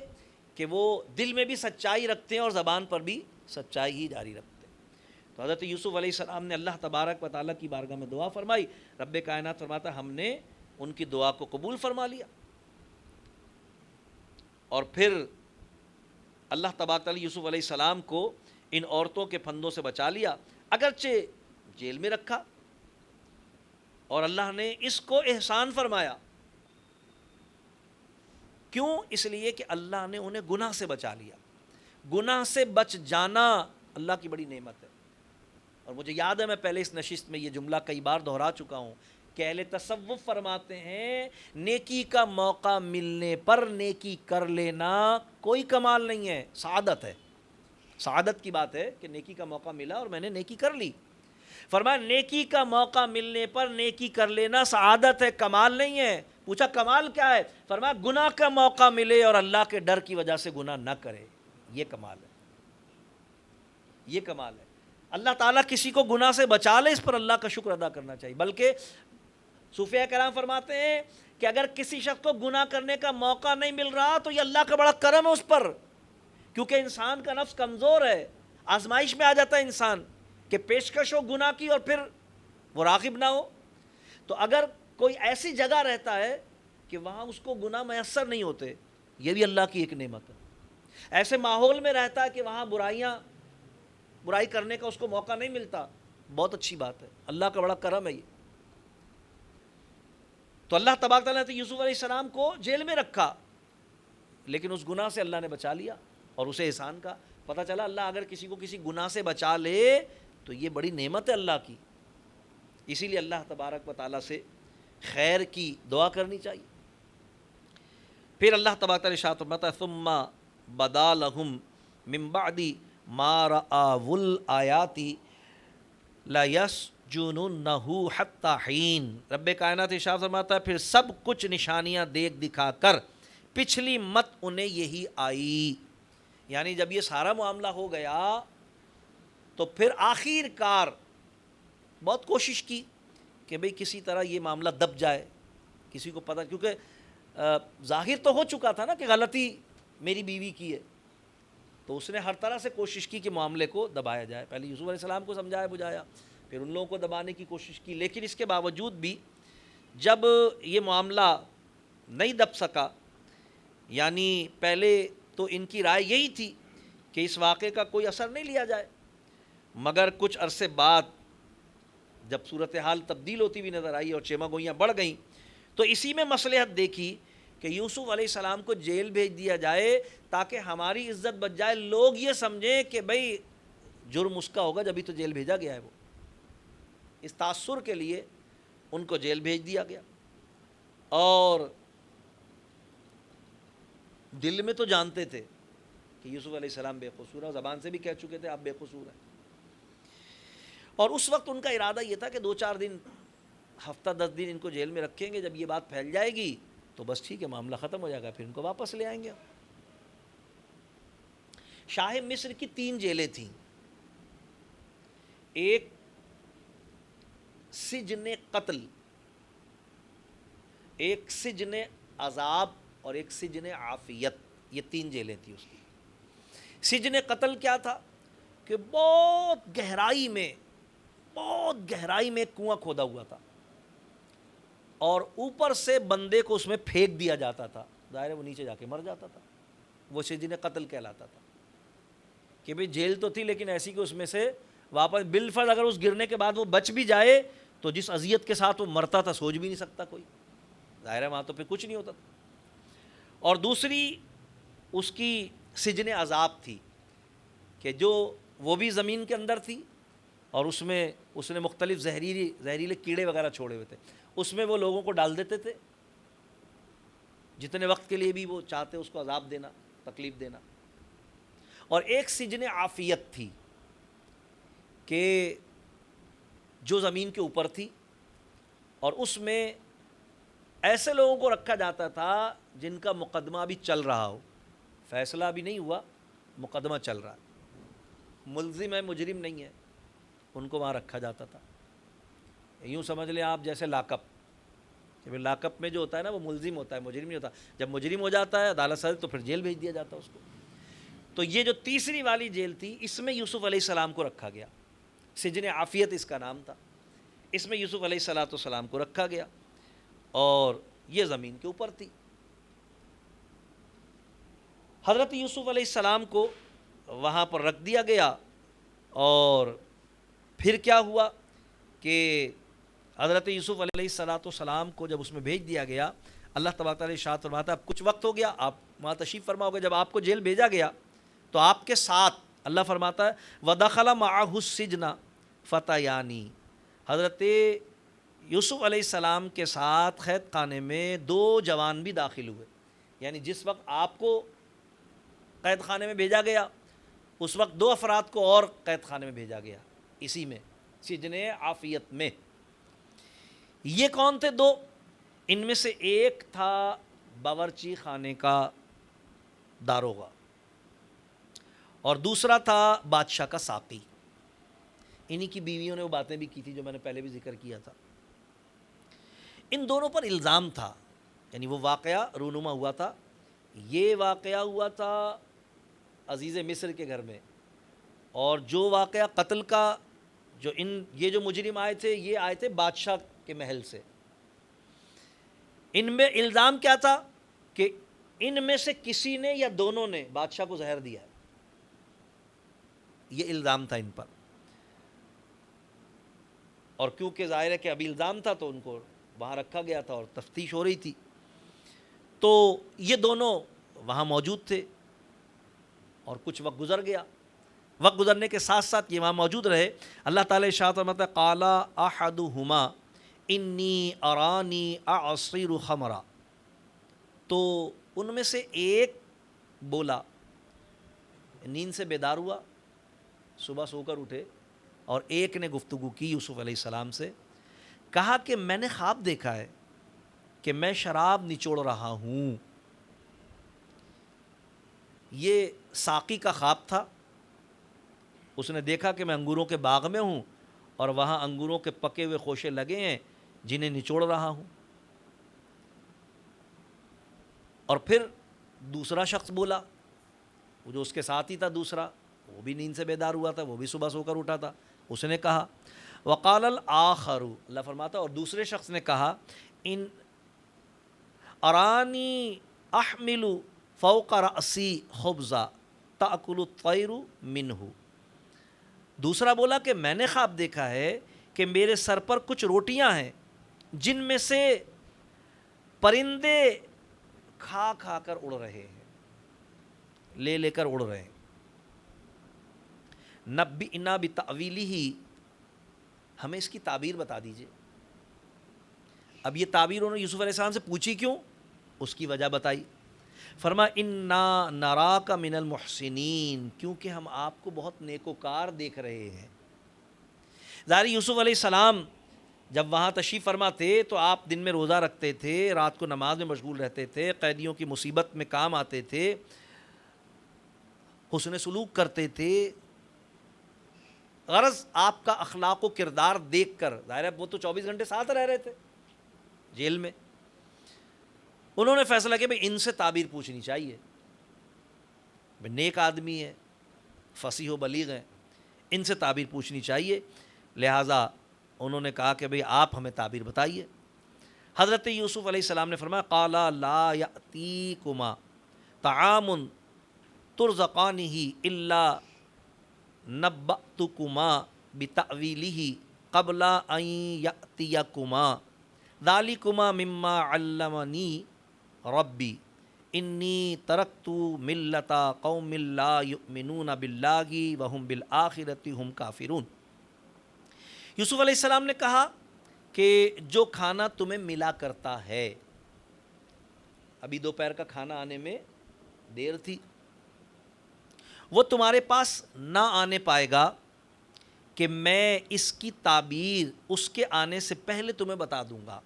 Speaker 1: کہ وہ دل میں بھی سچائی رکھتے ہیں اور زبان پر بھی سچائی ہی جاری رکھتے ہیں۔ تو حضرت یوسف علیہ السلام نے اللہ تبارک و تعالیٰ کی بارگاہ میں دعا فرمائی، رب کائنات فرماتا ہم نے ان کی دعا کو قبول فرما لیا، اور پھر اللہ تبارک تعالیٰ یوسف علیہ السلام کو ان عورتوں کے پھندوں سے بچا لیا، اگرچہ جیل میں رکھا، اور اللہ نے اس کو احسان فرمایا۔ کیوں؟ اس لیے کہ اللہ نے انہیں گناہ سے بچا لیا۔ گناہ سے بچ جانا اللہ کی بڑی نعمت ہے۔ اور مجھے یاد ہے میں پہلے اس نشست میں یہ جملہ کئی بار دہرا چکا ہوں کہ اہل تصوف فرماتے ہیں نیکی کا موقع ملنے پر نیکی کر لینا کوئی کمال نہیں ہے، سعادت ہے۔ سعادت کی بات ہے کہ نیکی کا موقع ملا اور میں نے نیکی کر لی۔ فرمایا نیکی کا موقع ملنے پر نیکی کر لینا سعادت ہے، کمال نہیں ہے۔ پوچھا کمال کیا ہے؟ فرمایا گناہ کا موقع ملے اور اللہ کے ڈر کی وجہ سے گناہ نہ کرے، یہ کمال ہے، یہ کمال ہے۔ اللہ تعالیٰ کسی کو گناہ سے بچا لے، اس پر اللہ کا شکر ادا کرنا چاہیے۔ بلکہ صوفیہ کرام فرماتے ہیں کہ اگر کسی شخص کو گناہ کرنے کا موقع نہیں مل رہا تو یہ اللہ کا بڑا کرم ہے اس پر، کیونکہ انسان کا نفس کمزور ہے، آزمائش میں آ جاتا ہے انسان کہ پیشکش ہو گناہ کی اور پھر وہ راغب نہ ہو۔ تو اگر کوئی ایسی جگہ رہتا ہے کہ وہاں اس کو گناہ میسر نہیں ہوتے، یہ بھی اللہ کی ایک نعمت ہے۔ ایسے ماحول میں رہتا ہے کہ وہاں برائی کرنے کا اس کو موقع نہیں ملتا، بہت اچھی بات ہے، اللہ کا بڑا کرم ہے یہ۔ تو اللہ تبارک تعالیٰ نے یوسف علیہ السلام کو جیل میں رکھا، لیکن اس گناہ سے اللہ نے بچا لیا اور اسے احسان کا پتہ چلا۔ اللہ اگر کسی کو کسی گناہ سے بچا لے تو یہ بڑی نعمت ہے اللہ کی، اسی لیے اللہ تبارک و تعالیٰ سے خیر کی دعا کرنی چاہیے۔ پھر اللہ تبارک تعالیٰ ارشاد فرماتا ہے ثم بدا لہم من بعد ما رأوا الآیات لیسجننہ حتی حین۔ رب کائنات ارشاد فرماتا ہے پھر سب کچھ نشانیاں دیکھ دکھا کر پچھلی مت انہیں یہی آئی، یعنی جب یہ سارا معاملہ ہو گیا تو پھر آخر کار بہت کوشش کی کہ بھئی کسی طرح یہ معاملہ دب جائے، کسی کو پتہ، کیونکہ ظاہر تو ہو چکا تھا نا کہ غلطی میری بیوی کی ہے، تو اس نے ہر طرح سے کوشش کی کہ معاملے کو دبایا جائے۔ پہلے یوسف علیہ السلام کو سمجھایا بجھایا، پھر ان لوگوں کو دبانے کی کوشش کی، لیکن اس کے باوجود بھی جب یہ معاملہ نہیں دب سکا، یعنی پہلے تو ان کی رائے یہی تھی کہ اس واقعے کا کوئی اثر نہیں لیا جائے، مگر کچھ عرصے بعد جب صورتحال تبدیل ہوتی ہوئی نظر آئی اور چیمہ گوئیاں بڑھ گئیں، تو اسی میں مصلحت دیکھی کہ یوسف علیہ السلام کو جیل بھیج دیا جائے تاکہ ہماری عزت بچ جائے، لوگ یہ سمجھیں کہ بھئی جرم اس کا ہوگا جبھی تو جیل بھیجا گیا ہے۔ وہ اس تاثر کے لیے ان کو جیل بھیج دیا گیا، اور دل میں تو جانتے تھے کہ یوسف علیہ السلام بے قصور ہے، زبان سے بھی کہہ چکے تھے آپ بے قصور ہیں، اور اس وقت ان کا ارادہ یہ تھا کہ 2-4 دن، ہفتہ 10 دن ان کو جیل میں رکھیں گے، جب یہ بات پھیل جائے گی تو بس ٹھیک ہے معاملہ ختم ہو جائے گا، پھر ان کو واپس لے آئیں گے۔ شاہ مصر کی 3 جیلیں تھیں، ایک سجن قتل، ایک سجن عذاب اور ایک سجن عافیت، یہ 3 جیلیں تھیں اس کی۔ سجن قتل کیا تھا کہ بہت گہرائی میں کنواں کھودا ہوا تھا اور اوپر سے بندے کو اس میں پھینک دیا جاتا تھا، ظاہر ہے وہ نیچے جا کے مر جاتا تھا، وہ سجن قتل کہلاتا تھا۔ کہ بھئی جیل تو تھی لیکن ایسی کہ اس میں سے واپس بالفرض اگر اس گرنے کے بعد وہ بچ بھی جائے تو جس اذیت کے ساتھ وہ مرتا تھا سوچ بھی نہیں سکتا کوئی، ظاہر ہے وہاں تو پھر کچھ نہیں ہوتا تھا۔ اور دوسری اس کی سجن عذاب تھی کہ جو وہ بھی زمین کے اندر تھی اور اس نے مختلف زہریلے کیڑے وغیرہ چھوڑے ہوئے تھے، اس میں وہ لوگوں کو ڈال دیتے تھے جتنے وقت کے لیے بھی وہ چاہتے اس کو عذاب دینا، تکلیف دینا۔ اور ایک سجن عافیت تھی کہ جو زمین کے اوپر تھی، اور اس میں ایسے لوگوں کو رکھا جاتا تھا جن کا مقدمہ ابھی چل رہا ہو، فیصلہ ابھی نہیں ہوا، مقدمہ چل رہا ہے، ملزم ہے مجرم نہیں ہے، ان کو وہاں رکھا جاتا تھا۔ یوں سمجھ لیں آپ جیسے لاک اپ، کہ لاک اپ میں جو ہوتا ہے نا وہ ملزم ہوتا ہے، مجرم نہیں ہوتا۔ جب مجرم ہو جاتا ہے عدالت سے تو پھر جیل بھیج دیا جاتا ہے اس کو۔ تو یہ جو تیسری والی جیل تھی اس میں یوسف علیہ السلام کو رکھا گیا، سجن عافیت اس کا نام تھا، اس میں یوسف علیہ السلام کو رکھا گیا، اور یہ زمین کے اوپر تھی۔ حضرت یوسف علیہ السلام کو وہاں پر رکھ دیا گیا، اور پھر کیا ہوا کہ حضرت یوسف علیہ السلام کو جب اس میں بھیج دیا گیا، اللہ تبارک تعالیٰ ارشاد فرماتا ہے اب کچھ وقت ہو گیا، آپ وہاں تشریف فرما ہو گئے، جب آپ کو جیل بھیجا گیا تو آپ کے ساتھ اللہ فرماتا ہے وَدَخَلَ مَعَهُ السِّجْنَ فَتَيَانِ، حضرت یوسف علیہ السلام کے ساتھ قید خانے میں دو جوان بھی داخل ہوئے، یعنی جس وقت آپ کو قید خانے میں بھیجا گیا اس وقت دو افراد کو اور قید خانے میں بھیجا گیا، اسی میں سجن عافیت میں۔ یہ کون تھے دو؟ ان میں سے ایک تھا باورچی خانے کا داروغہ اور دوسرا تھا بادشاہ کا ساقی۔ انہی کی بیویوں نے وہ باتیں بھی کی تھی جو میں نے پہلے بھی ذکر کیا تھا۔ ان دونوں پر الزام تھا، یعنی وہ واقعہ رونما ہوا تھا، یہ واقعہ ہوا تھا عزیز مصر کے گھر میں، اور جو واقعہ قتل کا جو یہ جو مجرم آئے تھے یہ آئے تھے بادشاہ کے محل سے۔ ان میں الزام کیا تھا کہ ان میں سے کسی نے یا دونوں نے بادشاہ کو زہر دیا ہے، یہ الزام تھا ان پر۔ اور کیونکہ ظاہر ہے کہ ابھی الزام تھا تو ان کو وہاں رکھا گیا تھا اور تفتیش ہو رہی تھی، تو یہ دونوں وہاں موجود تھے اور کچھ وقت گزر گیا۔ وقت گزرنے کے ساتھ ساتھ یہ وہاں موجود رہے۔ اللہ تعالیٰ ارشاد فرماتا ہے قال احدہما انی ارانی اعصر خمرا، تو ان میں سے ایک بولا، نیند سے بیدار ہوا، صبح سو کر اٹھے، اور ایک نے گفتگو کی یوسف علیہ السلام سے، کہا کہ میں نے خواب دیکھا ہے کہ میں شراب نچوڑ رہا ہوں۔ یہ ساقی کا خواب تھا، اس نے دیکھا کہ میں انگوروں کے باغ میں ہوں اور وہاں انگوروں کے پکے ہوئے خوشے لگے ہیں جنہیں نچوڑ رہا ہوں۔ اور پھر دوسرا شخص بولا، وہ جو اس کے ساتھ ہی تھا دوسرا، وہ بھی نیند سے بیدار ہوا تھا، وہ بھی صبح سو کر اٹھا تھا، اس نے کہا وقال الآخر، اللہ فرماتا اور دوسرے شخص نے کہا ان ارانی احمل فوق رأسی خبزا تأکل الطیر منہ، دوسرا بولا کہ میں نے خواب دیکھا ہے کہ میرے سر پر کچھ روٹیاں ہیں جن میں سے پرندے کھا کھا کر اڑ رہے ہیں، لے لے کر اڑ رہے ہیں۔ نبئنا بتأویلہ، ہمیں اس کی تعبیر بتا دیجئے۔ اب یہ تعبیر انہوں نے یوسف علیہ السلام سے پوچھی کیوں؟ اس کی وجہ بتائی، فرمایا انا نراک من المحسنین، کیونکہ ہم آپ کو بہت نیکوکار دیکھ رہے ہیں۔ ظاہر یوسف علیہ السلام جب وہاں تشریف فرما تھے تو آپ دن میں روزہ رکھتے تھے، رات کو نماز میں مشغول رہتے تھے، قیدیوں کی مصیبت میں کام آتے تھے، حسن سلوک کرتے تھے۔ غرض آپ کا اخلاق و کردار دیکھ کر، ظاہر ہے وہ تو 24 گھنٹے ساتھ رہ رہے تھے جیل میں، انہوں نے فیصلہ کیا بھئی ان سے تعبیر پوچھنی چاہیے، بھئی نیک آدمی ہے، فصیح و بلیغ ہیں، ان سے تعبیر پوچھنی چاہیے۔ لہٰذا انہوں نے کہا کہ بھئی آپ ہمیں تعبیر بتائیے۔ حضرت یوسف علیہ السلام نے فرمایا قال لا یأتیکما طعام ترزقانہ الا نبأتکما بتأویلہ قبل ان یأتیکما ذالکما مما علمنی ربی انی ترکت ملۃ قوم لا یؤمنون باللہ وہم بالآخرۃ ہم کافرون۔ یوسف علیہ السلام نے کہا کہ جو کھانا تمہیں ملا کرتا ہے، ابھی دوپہر کا کھانا آنے میں دیر تھی، وہ تمہارے پاس نہ آنے پائے گا کہ میں اس کی تعبیر اس کے آنے سے پہلے تمہیں بتا دوں گا۔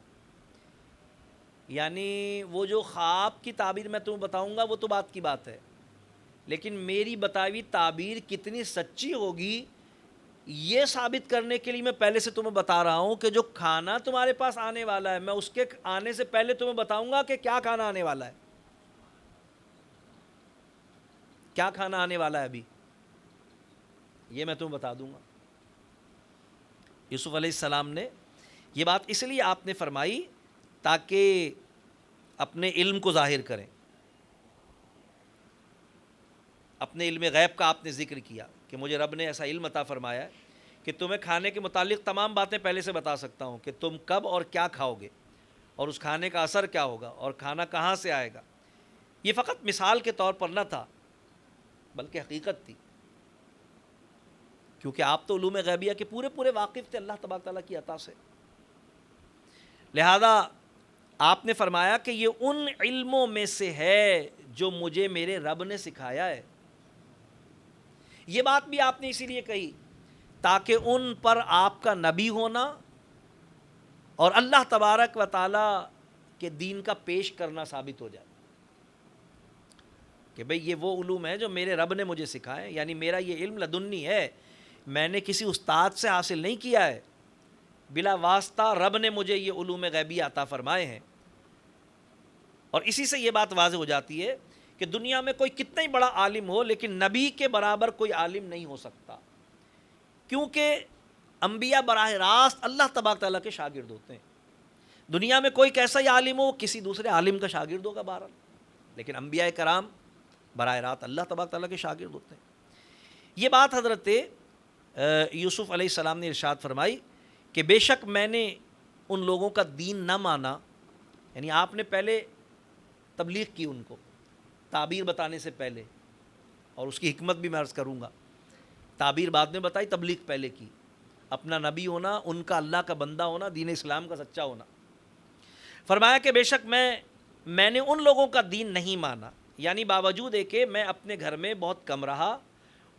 Speaker 1: یعنی وہ جو خواب کی تعبیر میں تمہیں بتاؤں گا وہ تو بات کی بات ہے، لیکن میری بتائی ہوئی تعبیر کتنی سچی ہوگی یہ ثابت کرنے کے لیے میں پہلے سے تمہیں بتا رہا ہوں کہ جو کھانا تمہارے پاس آنے والا ہے میں اس کے آنے سے پہلے تمہیں بتاؤں گا کہ کیا کھانا آنے والا ہے، کیا کھانا آنے والا ہے ابھی، یہ میں تمہیں بتا دوں گا۔ یوسف علیہ السلام نے یہ بات اس لیے آپ نے فرمائی تاکہ اپنے علم کو ظاہر کریں۔ اپنے علم غیب کا آپ نے ذکر کیا کہ مجھے رب نے ایسا علم عطا فرمایا ہے کہ تمہیں کھانے کے متعلق تمام باتیں پہلے سے بتا سکتا ہوں کہ تم کب اور کیا کھاؤ گے اور اس کھانے کا اثر کیا ہوگا اور کھانا کہاں سے آئے گا. یہ فقط مثال کے طور پر نہ تھا بلکہ حقیقت تھی، کیونکہ آپ تو علوم غیبیہ کے پورے پورے واقف تھے اللہ تبارک تعالیٰ کی عطا سے. لہذا آپ نے فرمایا کہ یہ ان علموں میں سے ہے جو مجھے میرے رب نے سکھایا ہے. یہ بات بھی آپ نے اسی لیے کہی تاکہ ان پر آپ کا نبی ہونا اور اللہ تبارک و تعالیٰ کے دین کا پیش کرنا ثابت ہو جائے کہ بھئی یہ وہ علوم ہے جو میرے رب نے مجھے سکھائے. یعنی میرا یہ علم لدنی ہے، میں نے کسی استاد سے حاصل نہیں کیا ہے، بلا واسطہ رب نے مجھے یہ علوم غیبی عطا فرمائے ہیں. اور اسی سے یہ بات واضح ہو جاتی ہے کہ دنیا میں کوئی کتنا ہی بڑا عالم ہو لیکن نبی کے برابر کوئی عالم نہیں ہو سکتا، کیونکہ انبیاء براہ راست اللہ تبارک تعالیٰ کے شاگرد ہوتے ہیں. دنیا میں کوئی کیسا ہی عالم ہو کسی دوسرے عالم کا شاگرد ہوگا بہرحال، لیکن انبیاء کرام براہ راست اللہ تبارک تعالیٰ کے شاگرد ہوتے ہیں. یہ بات حضرت یوسف علیہ السلام نے ارشاد فرمائی کہ بے شک میں نے ان لوگوں کا دین نہ مانا. یعنی آپ نے پہلے تبلیغ کی ان کو تعبیر بتانے سے پہلے، اور اس کی حکمت بھی میں عرض کروں گا. تعبیر بعد میں بتائی، تبلیغ پہلے کی. اپنا نبی ہونا، ان کا اللہ کا بندہ ہونا، دین اسلام کا سچا ہونا. فرمایا کہ بے شک میں نے ان لوگوں کا دین نہیں مانا، یعنی باوجود ہے کہ میں اپنے گھر میں بہت کم رہا،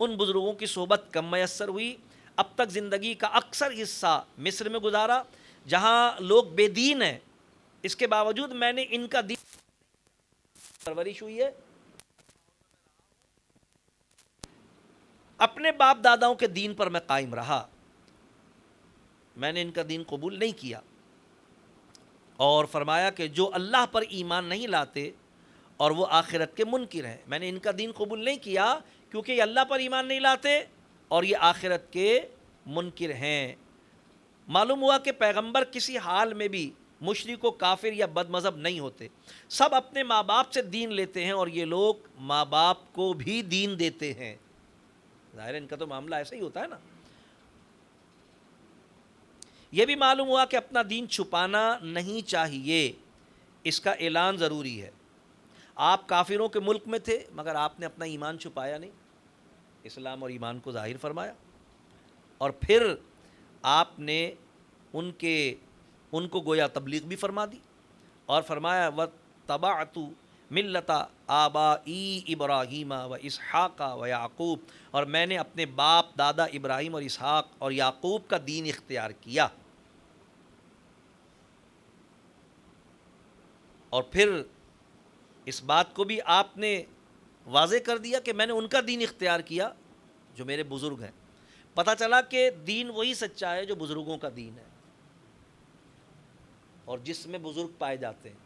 Speaker 1: ان بزرگوں کی صحبت کم میسر ہوئی. اب تک زندگی کا اکثر حصہ مصر میں گزارا جہاں لوگ بے دین ہیں، اس کے باوجود میں نے ان کا دین پرورش ہوئی ہے. اپنے باپ داداؤں کے دین پر میں قائم رہا، میں نے ان کا دین قبول نہیں کیا. اور فرمایا کہ جو اللہ پر ایمان نہیں لاتے اور وہ آخرت کے منکر ہیں، میں نے ان کا دین قبول نہیں کیا کیونکہ یہ اللہ پر ایمان نہیں لاتے اور یہ آخرت کے منکر ہیں. معلوم ہوا کہ پیغمبر کسی حال میں بھی مشرک و کافر یا بد مذہب نہیں ہوتے، سب اپنے ماں باپ سے دین لیتے ہیں اور یہ لوگ ماں باپ کو بھی دین دیتے ہیں. ظاہر ان کا تو معاملہ ایسا ہی ہوتا ہے نا. یہ بھی معلوم ہوا کہ اپنا دین چھپانا نہیں چاہیے، اس کا اعلان ضروری ہے. آپ کافروں کے ملک میں تھے مگر آپ نے اپنا ایمان چھپایا نہیں، اسلام اور ایمان کو ظاہر فرمایا. اور پھر آپ نے ان کو گویا تبلیغ بھی فرما دی اور فرمایا وَاتَّبَعْتُ مِلَّةَ آبَائِي ابراہیم و اسحاق و یعقوب، اور میں نے اپنے باپ دادا ابراہیم اور اسحاق اور یعقوب کا دین اختیار کیا. اور پھر اس بات کو بھی آپ نے واضح کر دیا کہ میں نے ان کا دین اختیار کیا جو میرے بزرگ ہیں. پتہ چلا کہ دین وہی سچا ہے جو بزرگوں کا دین ہے اور جس میں بزرگ پائے جاتے ہیں.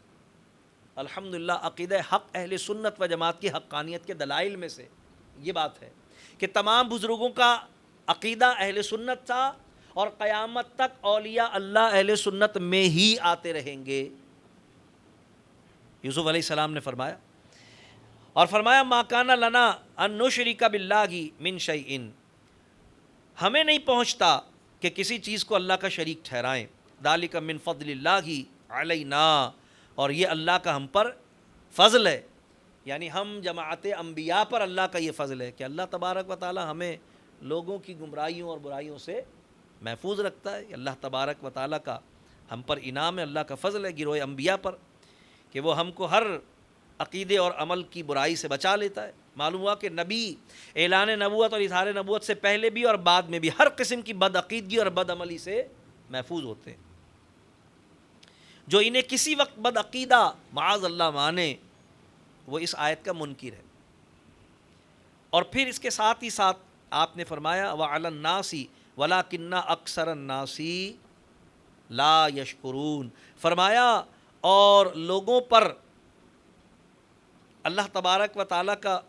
Speaker 1: الحمدللہ عقیدہ حق اہل سنت و جماعت کی حقانیت کے دلائل میں سے یہ بات ہے کہ تمام بزرگوں کا عقیدہ اہل سنت تھا اور قیامت تک اولیاء اللہ اہل سنت میں ہی آتے رہیں گے. یوسف علیہ السلام نے فرمایا اور فرمایا ما کان لنا ان نشرک باللہ من شیء، ہمیں نہیں پہنچتا کہ کسی چیز کو اللہ کا شریک ٹھہرائیں. ذالک من فضل اللہ علینا، اور یہ اللہ کا ہم پر فضل ہے. یعنی ہم جماعت انبیاء پر اللہ کا یہ فضل ہے کہ اللہ تبارک و تعالی ہمیں لوگوں کی گمراہیوں اور برائیوں سے محفوظ رکھتا ہے. اللہ تبارک و تعالی کا ہم پر انعام ہے، اللہ کا فضل ہے گروہ انبیاء پر کہ وہ ہم کو ہر عقیدے اور عمل کی برائی سے بچا لیتا ہے. معلوم ہوا کہ نبی اعلان نبوت اور اظہار نبوت سے پہلے بھی اور بعد میں بھی ہر قسم کی بد عقیدگی اور بد عملی سے محفوظ ہوتے ہیں. جو انہیں کسی وقت بد عقیدہ معاذ اللہ مانے وہ اس آیت کا منکر ہے. اور پھر اس کے ساتھ ہی ساتھ آپ نے فرمایا وَعَلَى النَّاسِ وَلَكِنَّ أَكْثَرَ النَّاسِ لَا يَشْكُرُونَ، فرمایا اور لوگوں پر اللہ تبارک و تعالیٰ کا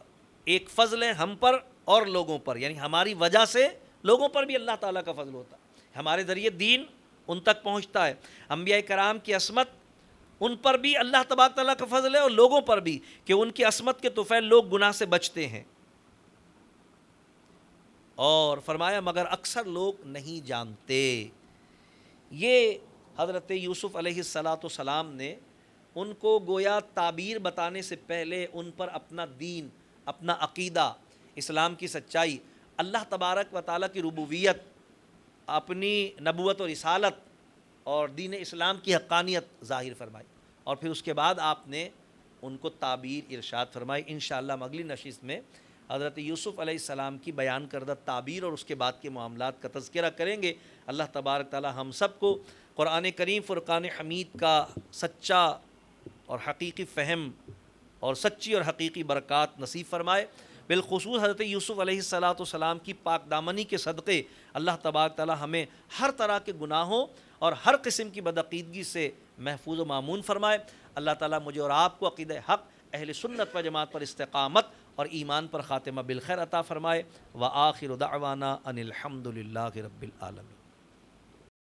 Speaker 1: ایک فضل ہے ہم پر اور لوگوں پر، یعنی ہماری وجہ سے لوگوں پر بھی اللہ تعالیٰ کا فضل ہوتا ہے، ہمارے ذریعے دین ان تک پہنچتا ہے. انبیاء کرام کی عصمت ان پر بھی اللہ تبارک تعالیٰ کا فضل ہے اور لوگوں پر بھی کہ ان کی عصمت کے طفیل لوگ گناہ سے بچتے ہیں. اور فرمایا مگر اکثر لوگ نہیں جانتے۔ یہ حضرت یوسف علیہ السلام نے ان کو گویا تعبیر بتانے سے پہلے ان پر اپنا دین، اپنا عقیدہ، اسلام کی سچائی، اللہ تبارک و تعالیٰ کی ربوبیت، اپنی نبوت و رسالت اور دین اسلام کی حقانیت ظاہر فرمائی، اور پھر اس کے بعد آپ نے ان کو تعبیر ارشاد فرمائی۔ انشاءاللہ ہم اگلی نشست میں حضرت یوسف علیہ السلام کی بیان کردہ تعبیر اور اس کے بعد کے معاملات کا تذکرہ کریں گے۔ اللہ تبارک تعالی ہم سب کو قرآن کریم فرقان حمید کا سچا اور حقیقی فہم اور سچی اور حقیقی برکات نصیب فرمائے۔ بالخصوص حضرت یوسف علیہ السلام کی پاک دامنی کے صدقے اللہ تبارک تعالی ہمیں ہر طرح کے گناہوں اور ہر قسم کی بدعقیدگی سے محفوظ و مامون فرمائے۔ اللہ تعالی مجھے اور آپ کو عقیدہ حق، اہل سنت و جماعت پر استقامت اور ایمان پر خاتمہ بالخیر عطا فرمائے۔ وآخر دعوانا ان الحمد للہ رب العالمین۔